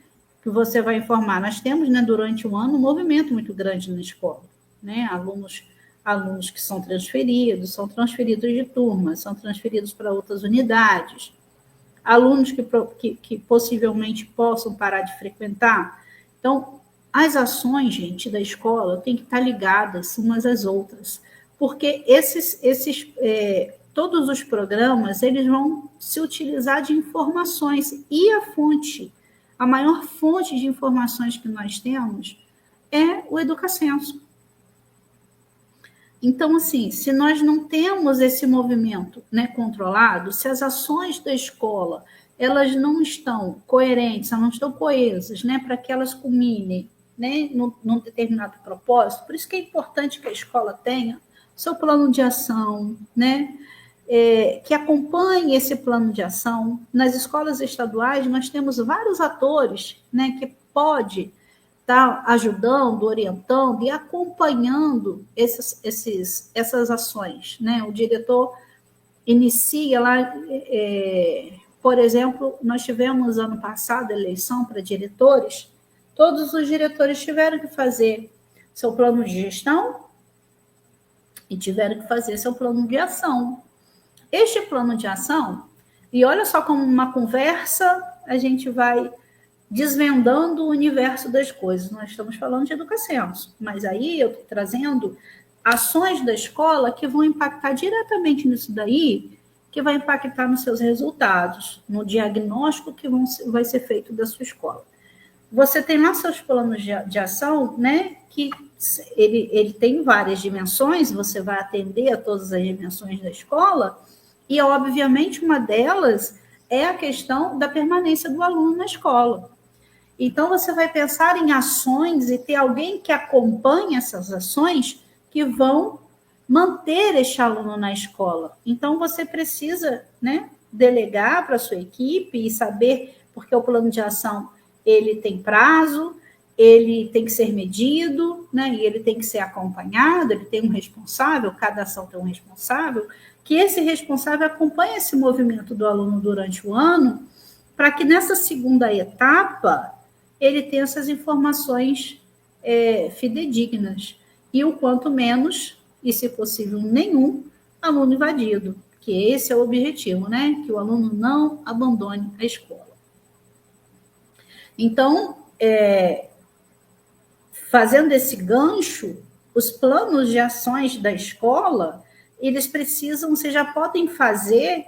que você vai informar, nós temos, né, durante o ano, um movimento muito grande na escola, né? Alunos alunos que são transferidos de turma, são transferidos para outras unidades, alunos que possivelmente possam parar de frequentar. Então, as ações, gente, da escola têm que estar ligadas umas às outras, porque todos os programas, eles vão se utilizar de informações, e a maior fonte de informações que nós temos é o Educacenso. Então, assim, se nós não temos esse movimento, né, controlado, se as ações da escola elas não estão coerentes, elas não estão coesas, né, para que elas culminem, né, num determinado propósito, por isso que é importante que a escola tenha seu plano de ação, né, que acompanhe esse plano de ação. Nas escolas estaduais, nós temos vários atores, né, que pode estar ajudando, orientando e acompanhando essas ações, né? O diretor inicia lá, por exemplo, nós tivemos ano passado eleição para diretores, todos os diretores tiveram que fazer seu plano de gestão e tiveram que fazer seu plano de ação. Este plano de ação, e olha só como uma conversa a gente vai desvendando o universo das coisas. Nós estamos falando de Educacenso, mas aí eu estou trazendo ações da escola que vão impactar diretamente nisso daí, que vai impactar nos seus resultados, no diagnóstico que vai ser feito da sua escola. Você tem lá seus planos de ação, né, que ele tem várias dimensões, você vai atender a todas as dimensões da escola, e, obviamente, uma delas é a questão da permanência do aluno na escola. Então, você vai pensar em ações e ter alguém que acompanhe essas ações que vão manter este aluno na escola. Então, você precisa, né, delegar para a sua equipe e saber, porque o plano de ação ele tem prazo, ele tem que ser medido, né, e ele tem que ser acompanhado, ele tem um responsável, cada ação tem um responsável, que esse responsável acompanhe esse movimento do aluno durante o ano, para que nessa segunda etapa ele tenha essas informações fidedignas, e o quanto menos, e se possível nenhum, aluno invadido, que esse é o objetivo, né? Que o aluno não abandone a escola. Então, fazendo esse gancho, os planos de ações da escola, eles precisam, vocês já podem fazer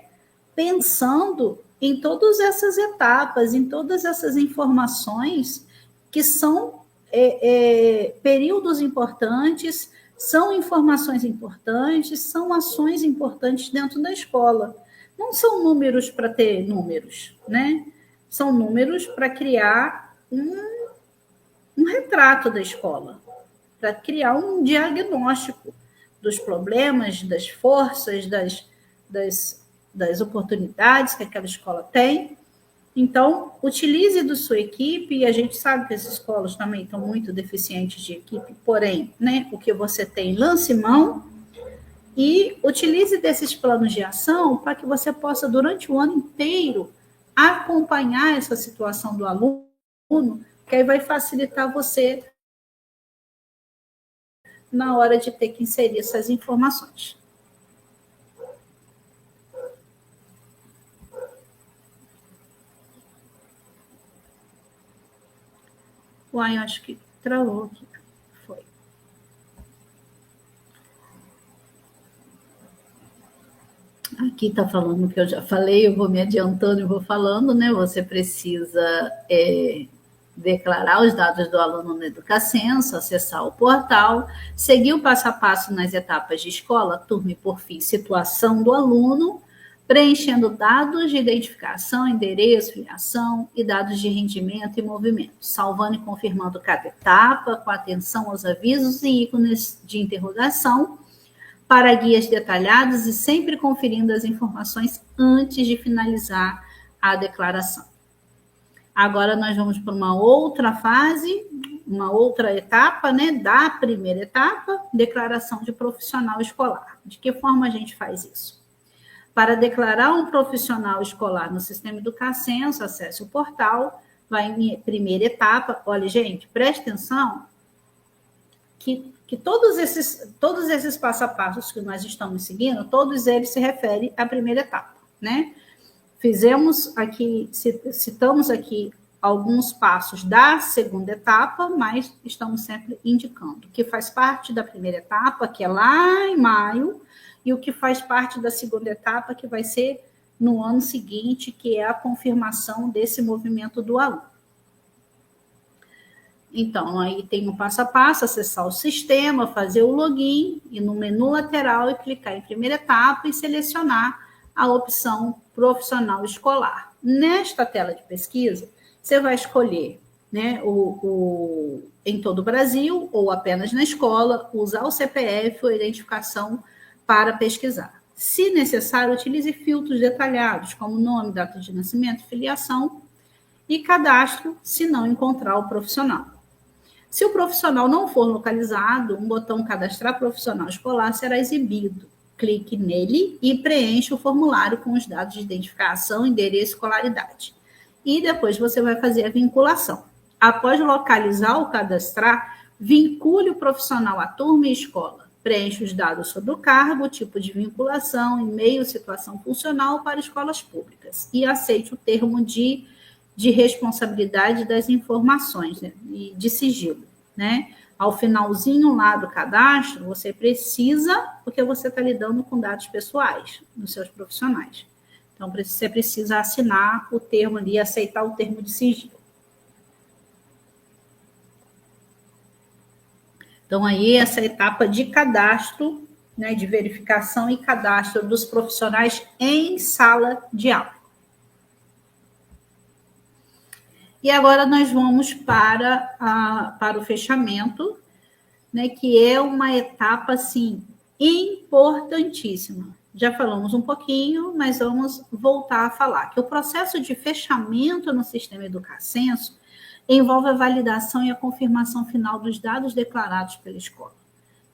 pensando em todas essas etapas, em todas essas informações que são períodos importantes, são informações importantes, são ações importantes dentro da escola. Não são números para ter números, né? São números para criar um retrato da escola, para criar um diagnóstico dos problemas, das forças, das oportunidades que aquela escola tem. Então, utilize da sua equipe, e a gente sabe que as escolas também estão muito deficientes de equipe, porém, né, o que você tem, lance mão e utilize desses planos de ação para que você possa, durante o ano inteiro, acompanhar essa situação do aluno, que aí vai facilitar você na hora de ter que inserir essas informações. Uai, acho que travou aqui. Foi. Aqui está falando que eu já falei, eu vou me adiantando e vou falando, né? Você precisa declarar os dados do aluno no Educacenso, acessar o portal, seguir o passo a passo nas etapas de escola, turma e, por fim, situação do aluno, preenchendo dados de identificação, endereço, filiação e dados de rendimento e movimento, salvando e confirmando cada etapa, com atenção aos avisos e ícones de interrogação, para guias detalhadas e sempre conferindo as informações antes de finalizar a declaração. Agora nós vamos para uma outra fase, uma outra etapa, né, da primeira etapa, declaração de profissional escolar. De que forma a gente faz isso? Para declarar um profissional escolar no sistema Educacenso, acesse o portal, vai em primeira etapa. Olha, gente, preste atenção que todos esses passo a passos que nós estamos seguindo, todos eles se referem à primeira etapa, né? Citamos aqui alguns passos da segunda etapa, mas estamos sempre indicando o que faz parte da primeira etapa, que é lá em maio, e o que faz parte da segunda etapa, que vai ser no ano seguinte, que é a confirmação desse movimento do aluno. Então, aí tem um passo a passo, acessar o sistema, fazer o login, ir no menu lateral e clicar em primeira etapa e selecionar a opção profissional escolar. Nesta tela de pesquisa, você vai escolher, né, em todo o Brasil ou apenas na escola, usar o CPF ou identificação para pesquisar. Se necessário, utilize filtros detalhados, como nome, data de nascimento, filiação e cadastro, se não encontrar o profissional. Se o profissional não for localizado, um botão Cadastrar Profissional Escolar será exibido. Clique nele e preencha o formulário com os dados de identificação, endereço e escolaridade. E depois você vai fazer a vinculação. Após localizar ou cadastrar, vincule o profissional à turma e escola. Preencha os dados sobre o cargo, tipo de vinculação, e-mail, situação funcional para escolas públicas. E aceite o termo de responsabilidade das informações, né, e de sigilo, né? Ao finalzinho lá do cadastro, você precisa, porque você está lidando com dados pessoais dos seus profissionais. Então, você precisa assinar o termo ali, aceitar o termo de sigilo. Então, aí, essa etapa de cadastro, né, de verificação e cadastro dos profissionais em sala de aula. E agora nós vamos para o fechamento, né, que é uma etapa, assim, importantíssima. Já falamos um pouquinho, mas vamos voltar a falar. Que o processo de fechamento no sistema Educacenso envolve a validação e a confirmação final dos dados declarados pela escola,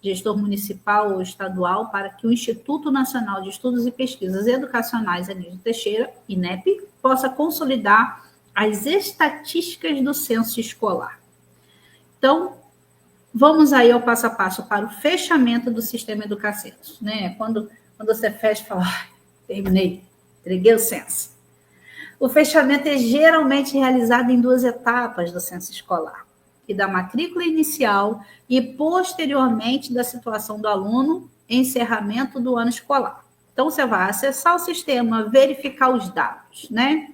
gestor municipal ou estadual, para que o Instituto Nacional de Estudos e Pesquisas Educacionais Anísio Teixeira, INEP, possa consolidar as estatísticas do censo escolar. Então, vamos aí ao passo a passo para o fechamento do sistema Educacenso, né? Quando você fecha, fala, terminei, entreguei o censo. O fechamento é geralmente realizado em 2 etapas do censo escolar, e da matrícula inicial e, posteriormente, da situação do aluno, encerramento do ano escolar. Então, você vai acessar o sistema, verificar os dados, né?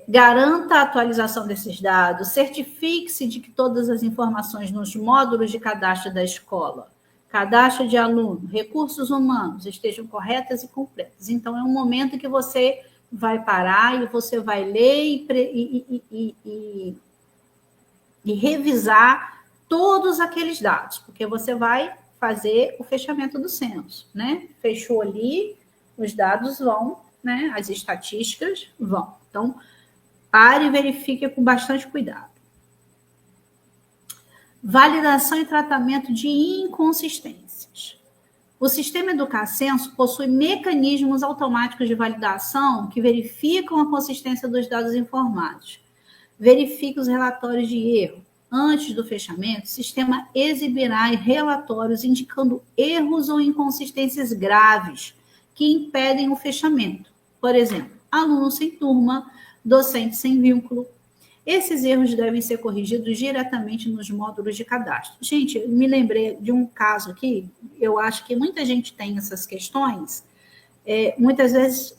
Garanta a atualização desses dados, certifique-se de que todas as informações nos módulos de cadastro da escola, cadastro de aluno, recursos humanos, estejam corretas e completas. Então, é um momento que você vai parar e você vai ler e revisar todos aqueles dados, porque você vai fazer o fechamento do censo, né? Fechou ali, os dados vão, né? As estatísticas vão. Então, pare e verifique com bastante cuidado. Validação e tratamento de inconsistências. O sistema Educacenso possui mecanismos automáticos de validação que verificam a consistência dos dados informados. Verifique os relatórios de erro. Antes do fechamento, o sistema exibirá relatórios indicando erros ou inconsistências graves que impedem o fechamento. Por exemplo, aluno sem turma, docente sem vínculo. Esses erros devem ser corrigidos diretamente nos módulos de cadastro. Gente, eu me lembrei de um caso aqui, eu acho que muita gente tem essas questões, muitas vezes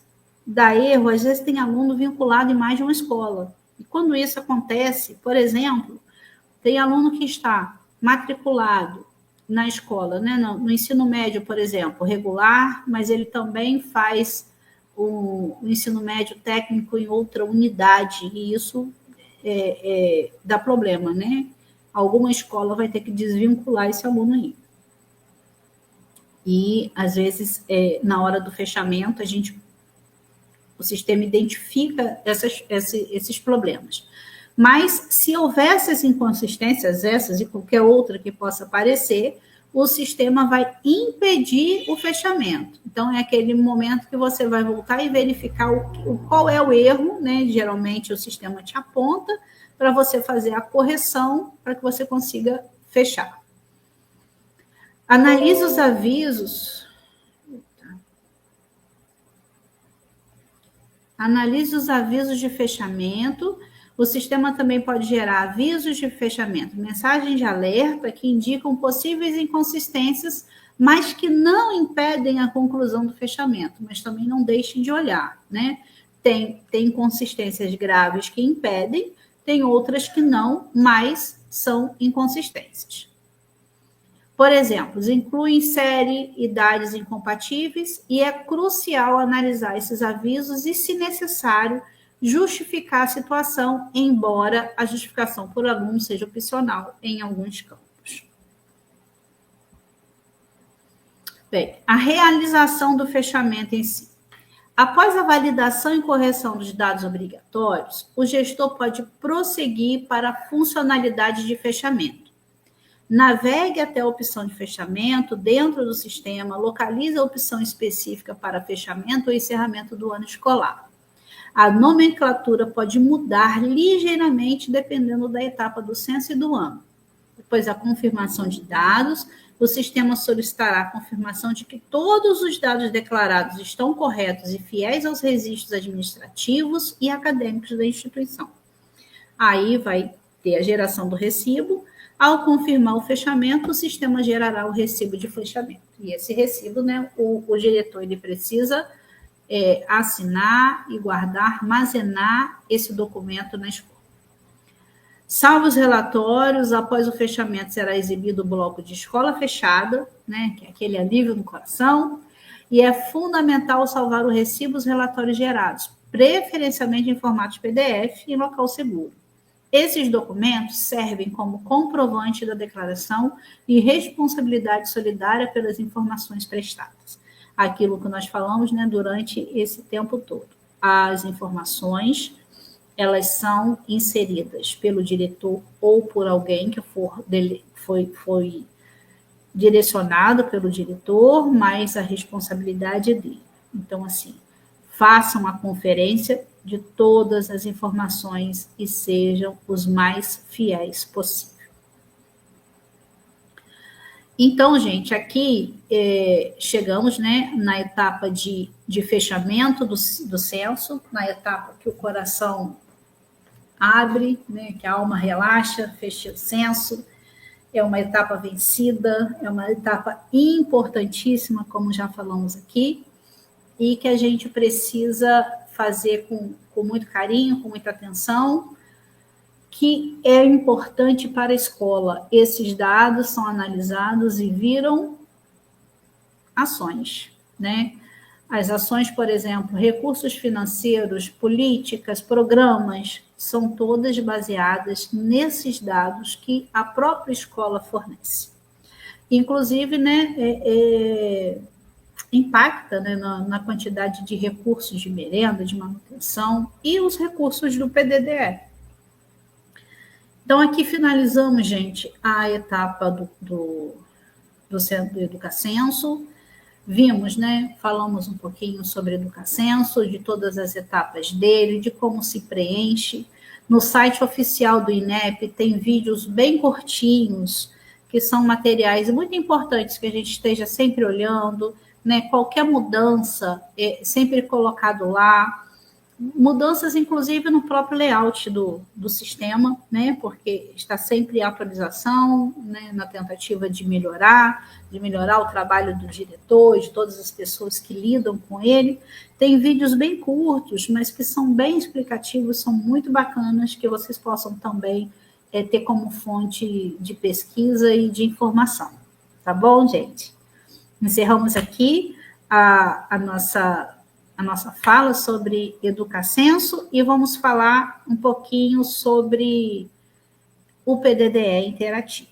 dá erro, às vezes tem aluno vinculado em mais de uma escola. E quando isso acontece, por exemplo, tem aluno que está matriculado na escola, né, no ensino médio, por exemplo, regular, mas ele também faz o ensino médio técnico em outra unidade, e isso dá problema, né? Alguma escola vai ter que desvincular esse aluno aí. E, às vezes, na hora do fechamento, o sistema identifica esses problemas. Mas, se houvesse essas inconsistências, essas e qualquer outra que possa aparecer, o sistema vai impedir o fechamento. Então, é aquele momento que você vai voltar e verificar qual é o erro, né? Geralmente, o sistema te aponta, para você fazer a correção, para que você consiga fechar. Analise os avisos. Analise os avisos de fechamento. O sistema também pode gerar avisos de fechamento, mensagens de alerta que indicam possíveis inconsistências, mas que não impedem a conclusão do fechamento, mas também não deixem de olhar, né? Tem inconsistências graves que impedem, tem outras que não, mas são inconsistências. Por exemplo, incluem série, idades incompatíveis e é crucial analisar esses avisos e, se necessário, justificar a situação, embora a justificação por aluno seja opcional em alguns campos. Bem, a realização do fechamento em si. Após a validação e correção dos dados obrigatórios, o gestor pode prosseguir para a funcionalidade de fechamento. Navegue até a opção de fechamento dentro do sistema, localize a opção específica para fechamento ou encerramento do ano escolar. A nomenclatura pode mudar ligeiramente dependendo da etapa do censo e do ano. Depois da confirmação de dados, o sistema solicitará a confirmação de que todos os dados declarados estão corretos e fiéis aos registros administrativos e acadêmicos da instituição. Aí vai ter a geração do recibo. Ao confirmar o fechamento, o sistema gerará o recibo de fechamento. E esse recibo, né, o diretor ele precisa assinar e guardar, armazenar esse documento na escola. Salvo os relatórios, após o fechamento será exibido o bloco de escola fechada, né, que é aquele alívio no coração, e é fundamental salvar o recibo e os relatórios gerados, preferencialmente em formato PDF em local seguro. Esses documentos servem como comprovante da declaração e responsabilidade solidária pelas informações prestadas. Aquilo que nós falamos, né, durante esse tempo todo. As informações, elas são inseridas pelo diretor ou por alguém que foi direcionado pelo diretor, mas a responsabilidade é dele. Então, assim, façam a conferência de todas as informações e sejam os mais fiéis possível. Então, gente, aqui chegamos, né, na etapa de fechamento do censo, na etapa que o coração abre, né, que a alma relaxa, fecha o censo. É uma etapa vencida, é uma etapa importantíssima, como já falamos aqui, e que a gente precisa fazer com muito carinho, com muita atenção, que é importante para a escola. Esses dados são analisados e viram ações, né? As ações, por exemplo, recursos financeiros, políticas, programas, são todas baseadas nesses dados que a própria escola fornece. Inclusive, né, impacta, né, na quantidade de recursos de merenda, de manutenção e os recursos do PDDE. Então, aqui finalizamos, gente, a etapa do Centro do Educacenso. Vimos, né, falamos um pouquinho sobre Educacenso, de todas as etapas dele, de como se preenche. No site oficial do INEP tem vídeos bem curtinhos, que são materiais muito importantes que a gente esteja sempre olhando, né? Qualquer mudança é sempre colocado lá. Mudanças, inclusive, no próprio layout do sistema, né? Porque está sempre em atualização, né? Na tentativa de melhorar o trabalho do diretor e de todas as pessoas que lidam com ele. Tem vídeos bem curtos, mas que são bem explicativos, são muito bacanas, que vocês possam também ter como fonte de pesquisa e de informação. Tá bom, gente? Encerramos aqui a nossa fala sobre Educacenso e vamos falar um pouquinho sobre o PDDE interativo.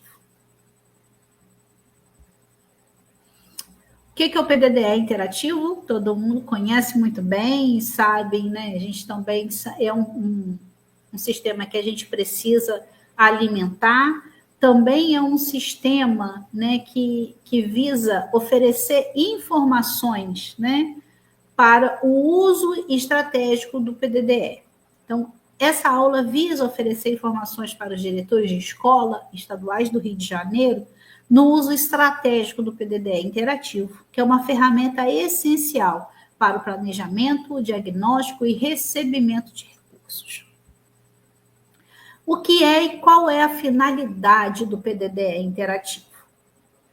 O que é o PDDE interativo? Todo mundo conhece muito bem e sabem, né? A gente também é um sistema que a gente precisa alimentar. Também é um sistema, né, que visa oferecer informações, né, para o uso estratégico do PDDE. Então, Essa aula visa oferecer informações para os diretores de escola estaduais do Rio de Janeiro no uso estratégico do PDDE interativo, que é uma ferramenta essencial para o planejamento, diagnóstico e recebimento de recursos. O que é e qual é a finalidade do PDDE interativo?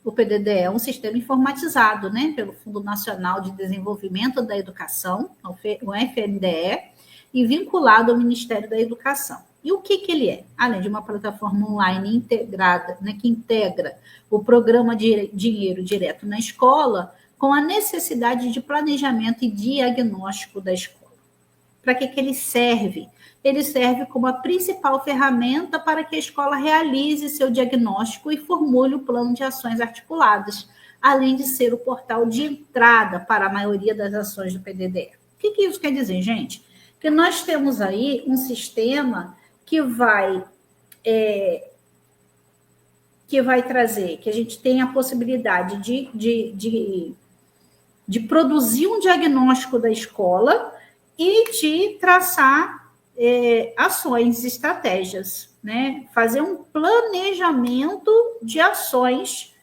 O PDDE é um sistema informatizado, né, pelo Fundo Nacional de Desenvolvimento da Educação, o FNDE, e vinculado ao Ministério da Educação. E o que ele é? Além de uma plataforma online integrada, né, que integra o programa de Dinheiro Direto na Escola com a necessidade de planejamento e diagnóstico da escola. Para que ele serve? Ele serve como a principal ferramenta para que a escola realize seu diagnóstico e formule o plano de ações articuladas, além de ser o portal de entrada para a maioria das ações do PDDE. O que isso quer dizer, gente? Que nós temos aí um sistema que vai trazer, que a gente tem a possibilidade de produzir um diagnóstico da escola e de traçar ações, estratégias, né? Fazer um planejamento de ações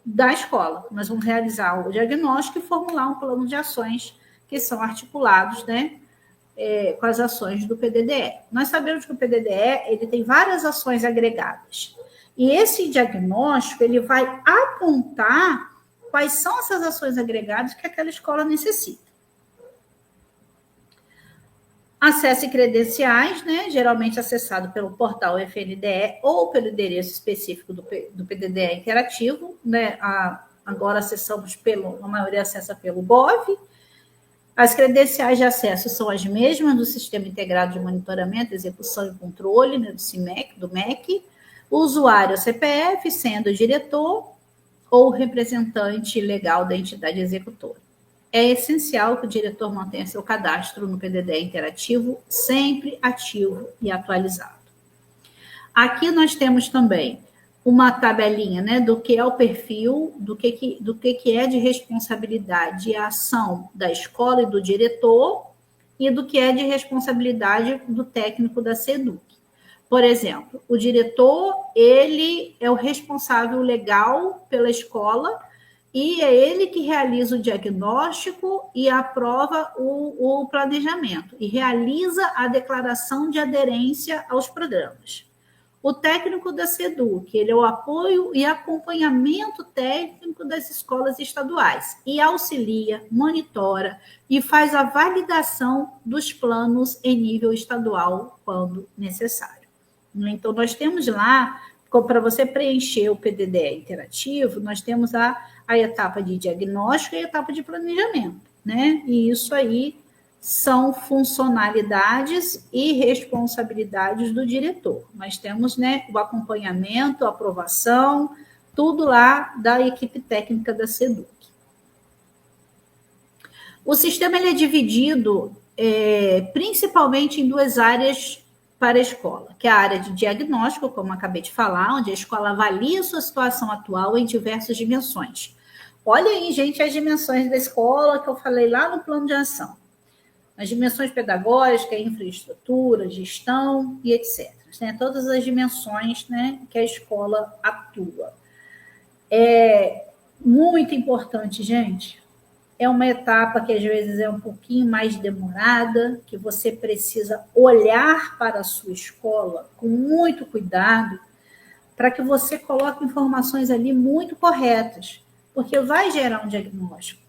da escola. Nós vamos realizar o diagnóstico e formular um plano de ações que são articulados, né, com as ações do PDDE. Nós sabemos que o PDDE ele tem várias ações agregadas. E esse diagnóstico ele vai apontar quais são essas ações agregadas que aquela escola necessita. Acesso e credenciais, né, geralmente acessado pelo portal FNDE ou pelo endereço específico do PDDE interativo, né, agora acessamos a maioria acessa pelo GOV. As credenciais de acesso são as mesmas do Sistema Integrado de Monitoramento, Execução e Controle, né, do MEC. O usuário é o CPF, sendo o diretor ou representante legal da entidade executora. É essencial que o diretor mantenha seu cadastro no PDDE interativo sempre ativo e atualizado. Aqui nós temos também uma tabelinha, né, do que é o perfil, do que é de responsabilidade e ação da escola e do diretor e do que é de responsabilidade do técnico da SEDUC. Por exemplo, o diretor, ele é o responsável legal pela escola e é ele que realiza o diagnóstico e aprova o planejamento e realiza a declaração de aderência aos programas. O técnico da SEDUC, ele é o apoio e acompanhamento técnico das escolas estaduais e auxilia, monitora e faz a validação dos planos em nível estadual quando necessário. Então, nós temos lá, para você preencher o PDDE interativo, nós temos a etapa de diagnóstico e a etapa de planejamento, né? E isso aí são funcionalidades e responsabilidades do diretor. Nós temos, né, o acompanhamento, a aprovação, tudo lá da equipe técnica da SEDUC. O sistema ele é dividido principalmente em duas áreas para a escola, que é a área de diagnóstico, como acabei de falar, onde a escola avalia a sua situação atual em diversas dimensões. Olha aí, gente, as dimensões da escola que eu falei lá no plano de ação. As dimensões pedagógicas, infraestrutura, gestão e etc. Né? Todas as dimensões, né, que a escola atua. É muito importante, gente. É uma etapa que às vezes é um pouquinho mais demorada, que você precisa olhar para a sua escola com muito cuidado, para que você coloque informações ali muito corretas, porque vai gerar um diagnóstico.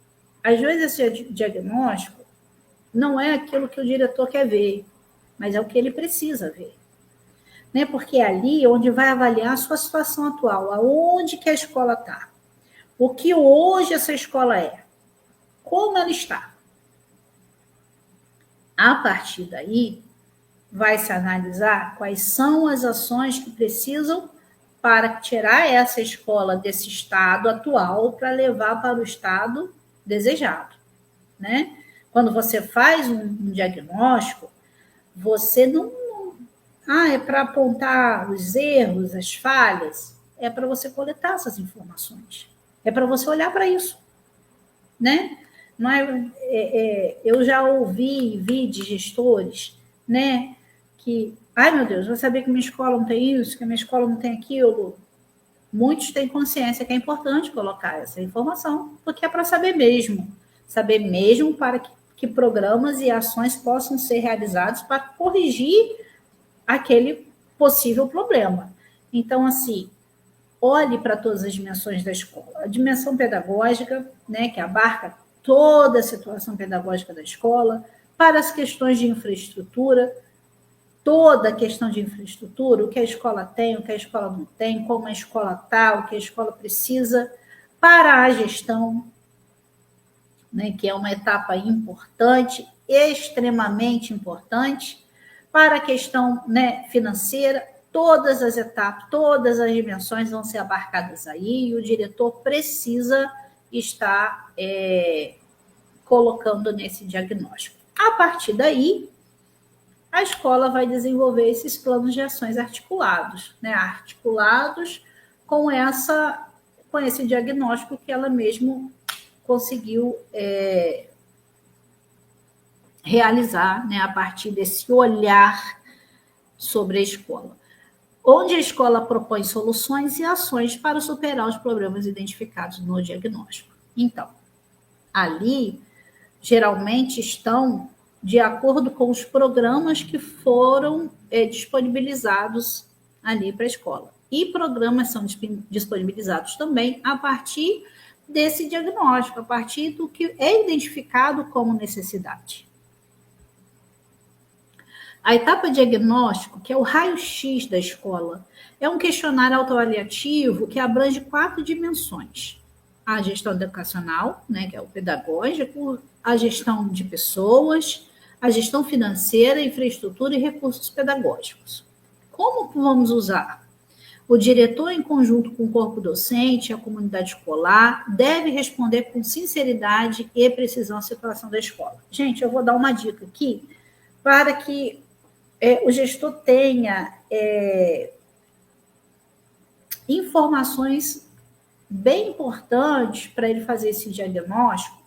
Às vezes esse diagnóstico não é aquilo que o diretor quer ver, mas é o que ele precisa ver. Né? Porque é ali onde vai avaliar a sua situação atual, aonde que a escola está, o que hoje essa escola é, como ela está. A partir daí, vai se analisar quais são as ações que precisam para tirar essa escola desse estado atual para levar para o estado desejado, né? Quando você faz um diagnóstico, você não... é para apontar os erros, as falhas. É para você coletar essas informações. É para você olhar para isso, né? Não eu já ouvi e vi de gestores, né, que, ai meu Deus, vou saber que minha escola não tem isso, que minha escola não tem aquilo. Muitos têm consciência que é importante colocar essa informação, porque é para saber mesmo para que programas e ações possam ser realizados para corrigir aquele possível problema. Então, assim, olhe para todas as dimensões da escola. A dimensão pedagógica, né, que abarca toda a situação pedagógica da escola, para as questões de infraestrutura, toda a questão de infraestrutura, o que a escola tem, o que a escola não tem, como a escola está, o que a escola precisa, para a gestão, né, que é uma etapa importante, extremamente importante, para a questão, né, financeira, todas as etapas, todas as dimensões vão ser abarcadas aí, e o diretor precisa estar colocando nesse diagnóstico. A partir daí, a escola vai desenvolver esses planos de ações articulados, né? Articulados com esse diagnóstico que ela mesmo conseguiu realizar, né? A partir desse olhar sobre a escola. Onde a escola propõe soluções e ações para superar os problemas identificados no diagnóstico. Então, ali, geralmente estão de acordo com os programas que foram disponibilizados ali para a escola. E programas são disponibilizados também a partir desse diagnóstico, a partir do que é identificado como necessidade. A etapa diagnóstico, que é o raio-x da escola, é um questionário autoavaliativo que abrange 4 dimensões. A gestão educacional, né, que é o pedagógico, a gestão de pessoas, a gestão financeira, infraestrutura e recursos pedagógicos. Como vamos usar? O diretor, em conjunto com o corpo docente e a comunidade escolar, deve responder com sinceridade e precisão à situação da escola. Gente, eu vou dar uma dica aqui para que o gestor tenha informações bem importantes para ele fazer esse diagnóstico,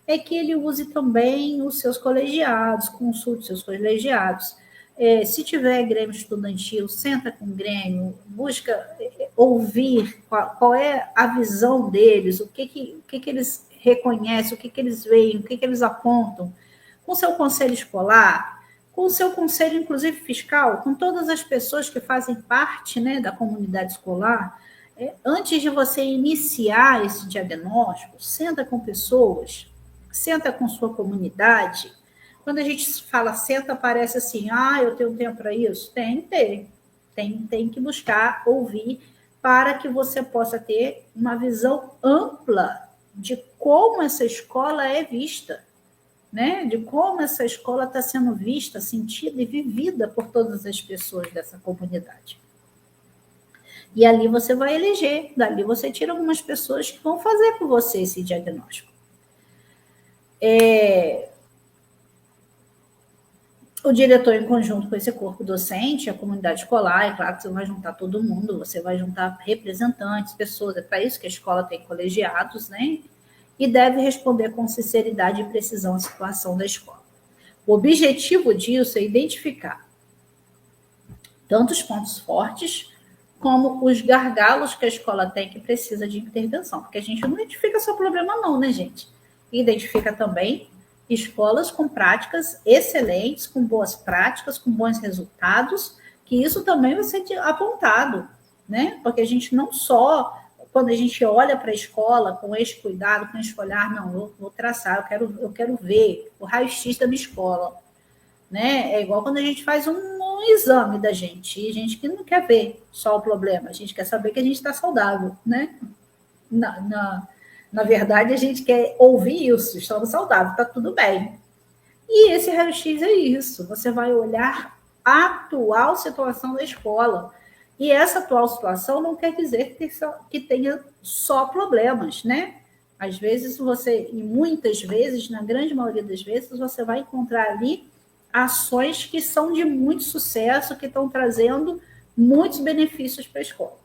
é que ele use também os seus colegiados, consulte seus colegiados. Se tiver grêmio estudantil, senta com o grêmio, busca ouvir qual é a visão deles, o que eles reconhecem, o que eles veem, o que eles apontam, com seu conselho escolar, com o seu conselho, inclusive fiscal, com todas as pessoas que fazem parte, né, da comunidade escolar. Antes de você iniciar esse diagnóstico, senta com pessoas, senta com sua comunidade. Quando a gente fala senta, parece assim, eu tenho tempo para isso? Tem que buscar ouvir para que você possa ter uma visão ampla de como essa escola é vista, né? De como essa escola está sendo vista, sentida e vivida por todas as pessoas dessa comunidade. E ali você vai eleger, dali você tira algumas pessoas que vão fazer com você esse diagnóstico. O diretor, em conjunto com esse corpo docente, a comunidade escolar, é claro que você vai juntar todo mundo, você vai juntar representantes, pessoas, é para isso que a escola tem colegiados, né? E deve responder com sinceridade e precisão a situação da escola. O objetivo disso é identificar tanto os pontos fortes como os gargalos que a escola tem que precisa de intervenção, porque a gente não identifica só problema não, né, gente? Identifica também escolas com práticas excelentes, com boas práticas, com bons resultados, que isso também vai ser apontado, né? Porque a gente não só, quando a gente olha para a escola com esse cuidado, com esse olhar, não, eu vou traçar, eu quero ver o raio-x da minha escola, né? É igual quando a gente faz um exame da gente, e a gente que não quer ver só o problema, a gente quer saber que a gente está saudável, né? Na verdade, a gente quer ouvir isso, estamos saudáveis, está tudo bem. E esse raio-x é isso, você vai olhar a atual situação da escola. E essa atual situação não quer dizer que tenha só problemas, né? Às vezes e muitas vezes, na grande maioria das vezes, você vai encontrar ali ações que são de muito sucesso, que estão trazendo muitos benefícios para a escola.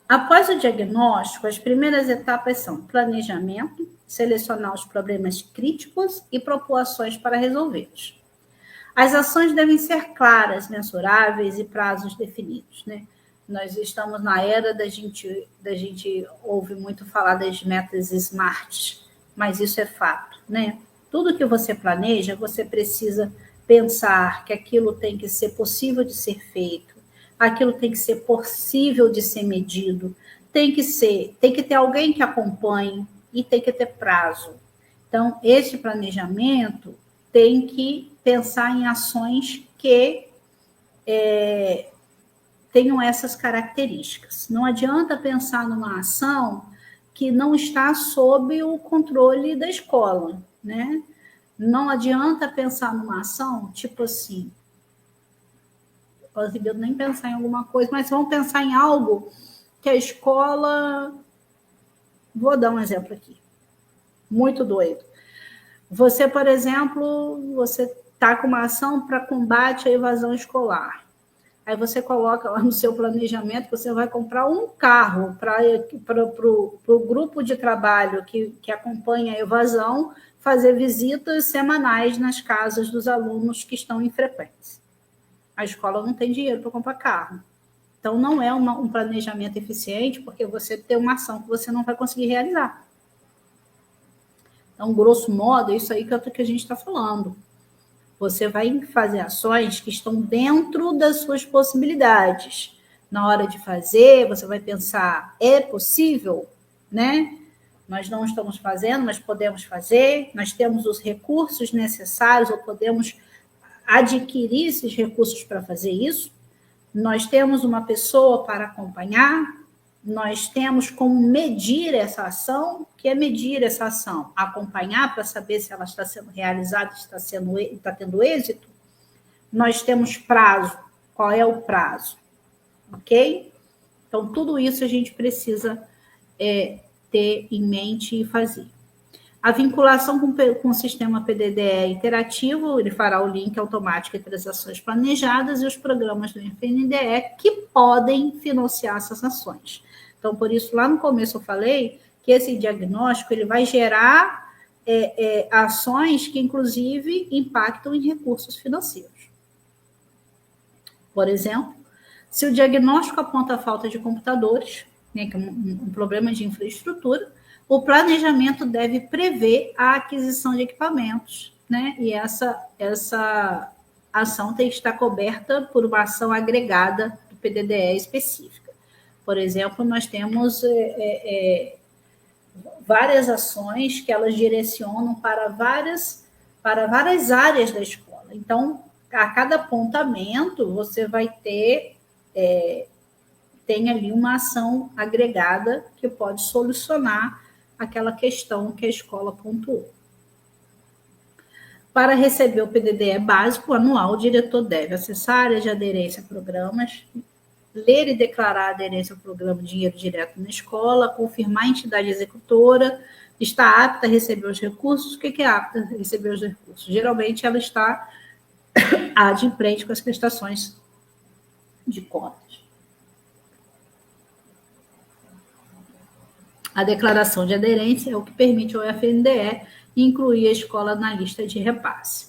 Após o diagnóstico, as primeiras etapas são planejamento, selecionar os problemas críticos e propor ações para resolvê-los. As ações devem ser claras, mensuráveis e prazos definidos, né? Nós estamos na era da gente ouve muito falar das metas SMART, mas isso é fato, né? Tudo que você planeja, você precisa pensar que aquilo tem que ser possível de ser feito, aquilo tem que ser possível de ser medido, tem que ter alguém que acompanhe e tem que ter prazo. Então, esse planejamento tem que pensar em ações que tenham essas características. Não adianta pensar numa ação que não está sob o controle da escola, né? Não adianta pensar numa ação, tipo assim, eu nem pensar em alguma coisa, mas vamos pensar em algo que a escola... Vou dar um exemplo aqui, muito doido. Você, por exemplo, você está com uma ação para combate à evasão escolar. Aí você coloca lá no seu planejamento que você vai comprar um carro para o grupo de trabalho que acompanha a evasão fazer visitas semanais nas casas dos alunos que estão em frequência. A escola não tem dinheiro para comprar carro. Então, não é um planejamento eficiente, porque você tem uma ação que você não vai conseguir realizar. Então, grosso modo, é isso aí que a gente está falando. Você vai fazer ações que estão dentro das suas possibilidades. Na hora de fazer, você vai pensar, é possível, né? Nós não estamos fazendo, mas podemos fazer. Nós temos os recursos necessários ou podemos adquirir esses recursos para fazer isso. Nós temos uma pessoa para acompanhar. Nós temos como medir essa ação. O que é medir essa ação? Acompanhar para saber se ela está sendo realizada, está tendo êxito. Nós temos prazo. Qual é o prazo? Ok? Então, tudo isso a gente precisa ter em mente e fazer. A vinculação com o sistema PDDE interativo, ele fará o link automático entre as ações planejadas e os programas do FNDE que podem financiar essas ações. Então, por isso, lá no começo eu falei que esse diagnóstico ele vai gerar ações que, inclusive, impactam em recursos financeiros. Por exemplo, se o diagnóstico aponta a falta de computadores, né, que é um problema de infraestrutura, o planejamento deve prever a aquisição de equipamentos, né? E essa ação tem que estar coberta por uma ação agregada do PDDE específica. Por exemplo, nós temos várias ações que elas direcionam para várias áreas da escola. Então, a cada apontamento, você vai ter... tem ali uma ação agregada que pode solucionar aquela questão que a escola pontuou. Para receber o PDDE básico anual, o diretor deve acessar a área de aderência a programas, ler e declarar a aderência ao programa Dinheiro Direto na Escola, confirmar a entidade executora, está apta a receber os recursos. O que é apta a receber os recursos? Geralmente, ela está adimplente com as prestações de contas. A declaração de aderência é o que permite ao FNDE incluir a escola na lista de repasse.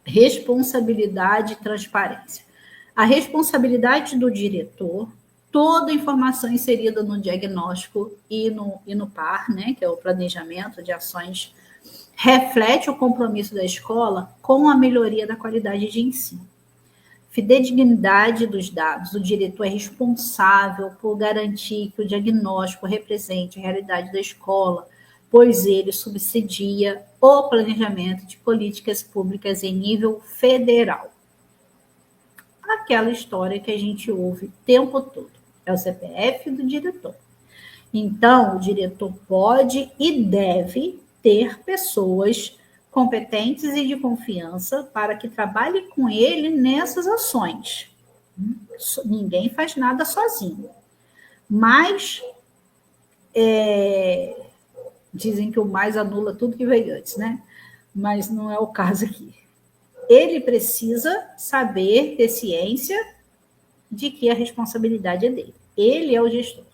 Responsabilidade e transparência. A responsabilidade do diretor, toda a informação inserida no diagnóstico e no PAR, né, que é o planejamento de ações, reflete o compromisso da escola com a melhoria da qualidade de ensino. Fidedignidade dos dados. O diretor é responsável por garantir que o diagnóstico represente a realidade da escola, pois ele subsidia o planejamento de políticas públicas em nível federal. Aquela história que a gente ouve o tempo todo. É o CPF do diretor. Então, o diretor pode e deve ter pessoas competentes e de confiança para que trabalhe com ele nessas ações. Ninguém faz nada sozinho. Mas dizem que o mais anula tudo que veio antes, né? Mas não é o caso aqui. Ele precisa saber, ter ciência de que a responsabilidade é dele. ele é o gestor,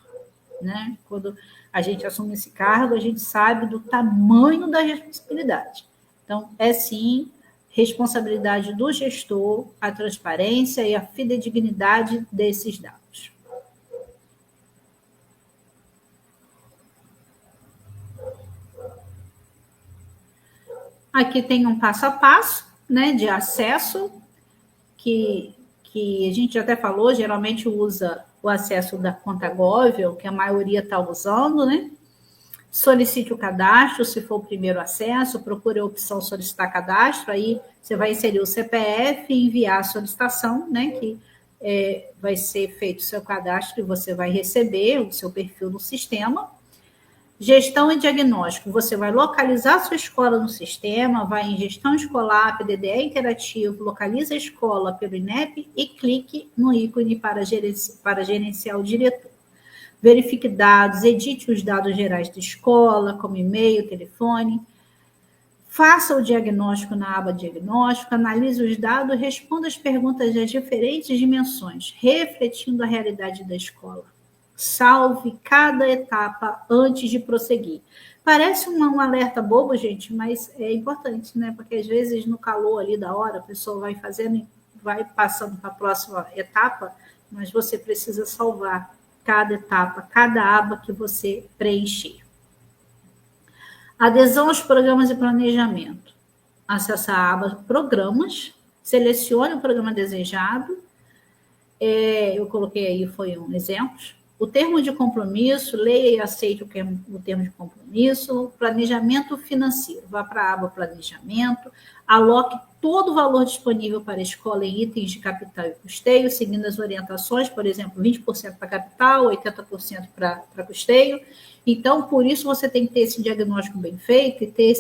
né? Quando a gente assume esse cargo, a gente sabe do tamanho da responsabilidade. Então, é sim responsabilidade do gestor a transparência e a fidedignidade desses dados. Aqui tem um passo a passo, né, de acesso, que a gente até falou, geralmente usa o acesso da conta Gov, que a maioria está usando, né? Solicite o cadastro, se for o primeiro acesso, procure a opção solicitar cadastro, aí você vai inserir o CPF e enviar a solicitação, né, que vai ser feito o seu cadastro e você vai receber o seu perfil no sistema. Gestão e diagnóstico, você vai localizar a sua escola no sistema, vai em gestão escolar, PDDE interativo, localiza a escola pelo INEP e clique no ícone para gerenciar o diretor. Verifique dados, edite os dados gerais da escola, como e-mail, telefone. Faça o diagnóstico na aba diagnóstico, analise os dados, responda as perguntas das diferentes dimensões, refletindo a realidade da escola. Salve cada etapa antes de prosseguir. Parece um alerta bobo, gente, mas é importante, né? Porque às vezes no calor ali da hora, a pessoa vai fazendo, vai passando para a próxima etapa, mas você precisa salvar cada etapa, cada aba que você preencher. Adesão aos programas de planejamento. Acesse a aba Programas, selecione o programa desejado. Eu coloquei aí, foi um exemplo. O termo de compromisso, leia e aceite o termo de compromisso. Planejamento financeiro, vá para a aba Planejamento, aloque todo o valor disponível para a escola em itens de capital e custeio, seguindo as orientações, por exemplo, 20% para capital, 80% para custeio. Então, por isso, você tem que ter esse diagnóstico bem feito e ter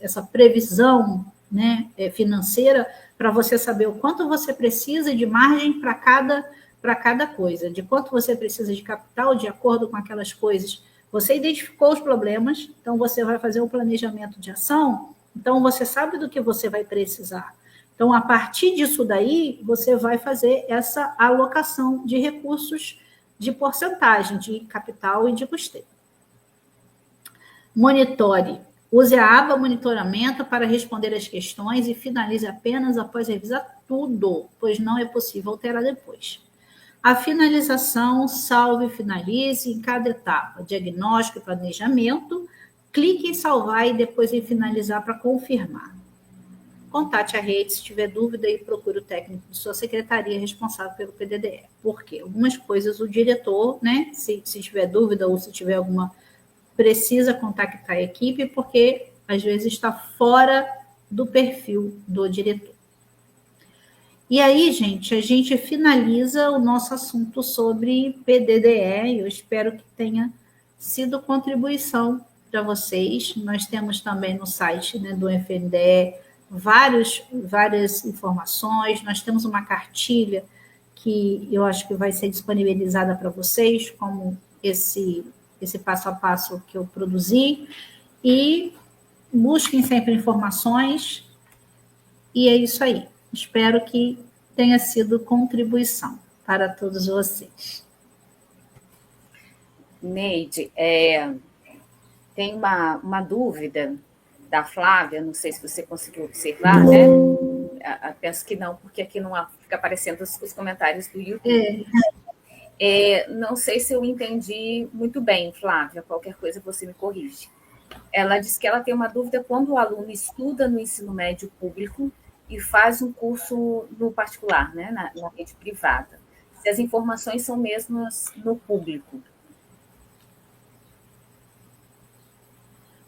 essa previsão, né, financeira, para você saber o quanto você precisa de margem para cada coisa, de quanto você precisa de capital de acordo com aquelas coisas. Você identificou os problemas, então você vai fazer um planejamento de ação, então você sabe do que você vai precisar. Então, a partir disso daí, você vai fazer essa alocação de recursos de porcentagem de capital e de custeio. Monitore. Use a aba monitoramento para responder as questões e finalize apenas após revisar tudo, pois não é possível alterar depois. A finalização, salve e finalize em cada etapa, diagnóstico e planejamento, clique em salvar e depois em finalizar para confirmar. Contate a rede se tiver dúvida e procure o técnico de sua secretaria responsável pelo PDDE. Porque algumas coisas o diretor, né, se tiver dúvida ou se tiver alguma, precisa contactar a equipe, porque às vezes está fora do perfil do diretor. E aí, gente, a gente finaliza o nosso assunto sobre PDDE. Eu espero que tenha sido contribuição para vocês. Nós temos também no site, né, do FNDE várias informações. Nós temos uma cartilha que eu acho que vai ser disponibilizada para vocês, como esse passo a passo que eu produzi. E busquem sempre informações. E é isso aí. Espero que tenha sido contribuição para todos vocês. Neide, tem uma dúvida da Flávia, não sei se você conseguiu observar, né? Penso que não, porque aqui não fica aparecendo os comentários do YouTube. Não sei se eu entendi muito bem, Flávia, qualquer coisa você me corrige. Ela diz que ela tem uma dúvida quando o aluno estuda no ensino médio público e faz um curso no particular, né, na rede privada. Se as informações são mesmas no público.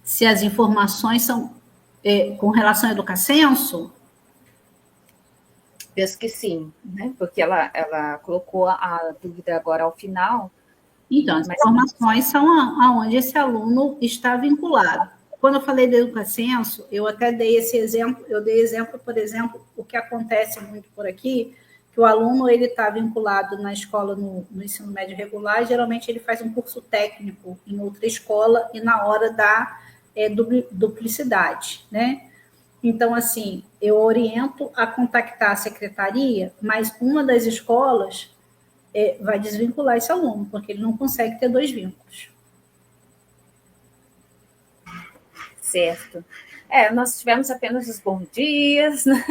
Se as informações são com relação ao Educacenso? Penso que sim, né? Porque ela colocou a dúvida agora ao final. Então, as informações são aonde esse aluno está vinculado. Quando eu falei de Educacenso, eu até dei esse exemplo, por exemplo, o que acontece muito por aqui, que o aluno ele está vinculado na escola no ensino médio regular, e geralmente ele faz um curso técnico em outra escola e na hora da duplicidade, né? Então, assim, eu oriento a contactar a secretaria, mas uma das escolas vai desvincular esse aluno, porque ele não consegue ter 2 vínculos. Certo. Nós tivemos apenas os bons dias, né?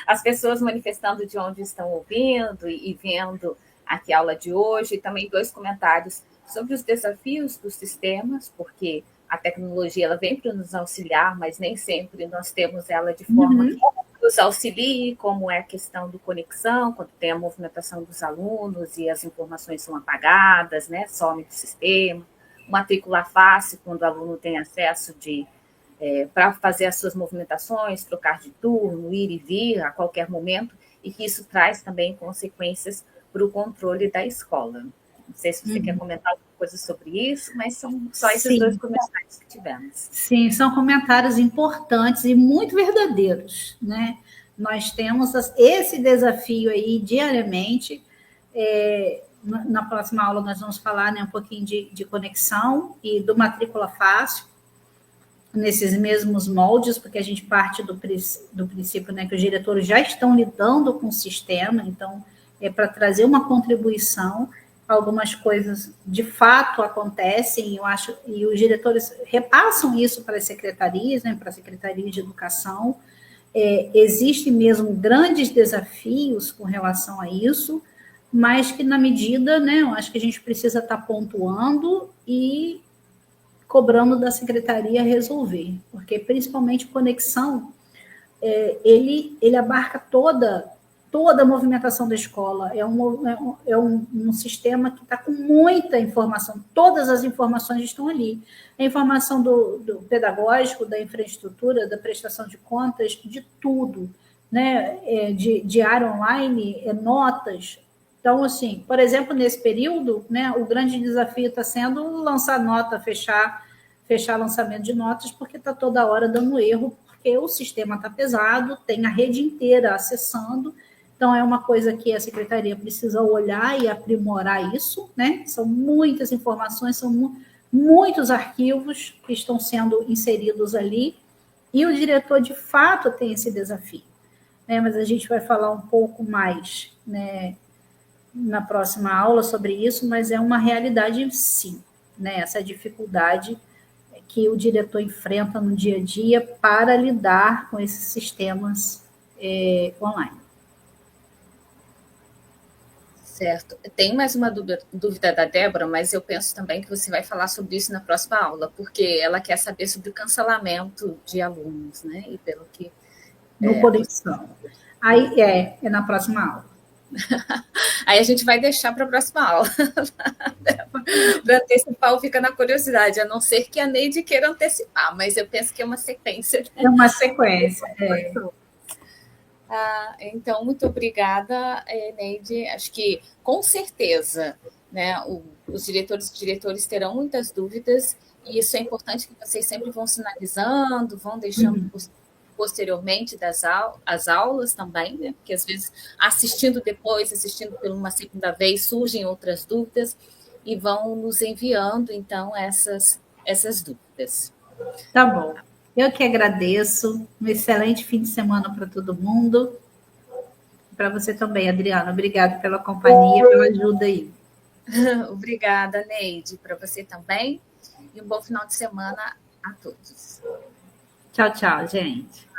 As pessoas manifestando de onde estão ouvindo e vendo aqui a aula de hoje, e também 2 comentários sobre os desafios dos sistemas, porque a tecnologia ela vem para nos auxiliar, mas nem sempre nós temos ela de forma que nos auxilie, como é a questão do conexão, quando tem a movimentação dos alunos e as informações são apagadas, né? Some do sistema. Matrícula fácil, quando o aluno tem acesso para fazer as suas movimentações, trocar de turno, ir e vir a qualquer momento, e que isso traz também consequências para o controle da escola. Não sei se você quer comentar alguma coisa sobre isso, mas são só esses 2 comentários que tivemos. Sim, são comentários importantes e muito verdadeiros, né? Nós temos esse desafio aí diariamente. Na próxima aula nós vamos falar, né, um pouquinho de conexão e do matrícula fácil, nesses mesmos moldes, porque a gente parte do princípio, né, que os diretores já estão lidando com o sistema, então é para trazer uma contribuição. Algumas coisas de fato acontecem, eu acho, e os diretores repassam isso para as secretarias, né, para a Secretaria de Educação. Existem mesmo grandes desafios com relação a isso, mas que na medida, né, eu acho que a gente precisa estar pontuando e cobrando da secretaria resolver, porque principalmente conexão, ele abarca toda a movimentação da escola, é um sistema que está com muita informação, todas as informações estão ali, a informação do pedagógico, da infraestrutura, da prestação de contas, de tudo, né? De área online, notas. Então, assim, por exemplo, nesse período, né, o grande desafio está sendo lançar nota, fechar lançamento de notas, porque está toda hora dando erro, porque o sistema está pesado, tem a rede inteira acessando, então é uma coisa que a secretaria precisa olhar e aprimorar isso, né? São muitas informações, são muitos arquivos que estão sendo inseridos ali, e o diretor, de fato, tem esse desafio, né? Mas a gente vai falar um pouco mais, né, na próxima aula sobre isso, mas é uma realidade, sim, né? Essa dificuldade que o diretor enfrenta no dia a dia para lidar com esses sistemas online. Certo. Tem mais uma dúvida da Débora, mas eu penso também que você vai falar sobre isso na próxima aula, porque ela quer saber sobre o cancelamento de alunos, né? E pelo que... No conexão. Aí é na próxima aula. Aí a gente vai deixar para a próxima aula. Para antecipar, fica na curiosidade, a não ser que a Neide queira antecipar, mas eu penso que é uma sequência. É uma sequência. Então, muito obrigada, Neide. Acho que, com certeza, né, os diretores terão muitas dúvidas, e isso é importante que vocês sempre vão sinalizando, vão deixando posteriormente as aulas também, né? Porque às vezes assistindo por uma segunda vez, surgem outras dúvidas e vão nos enviando, então, essas dúvidas. Tá bom. Eu que agradeço. Um excelente fim de semana para todo mundo. Para você também, Adriana. Obrigada pela companhia, pela ajuda aí. Obrigada, Neide, para você também. E um bom final de semana a todos. Tchau, tchau, gente.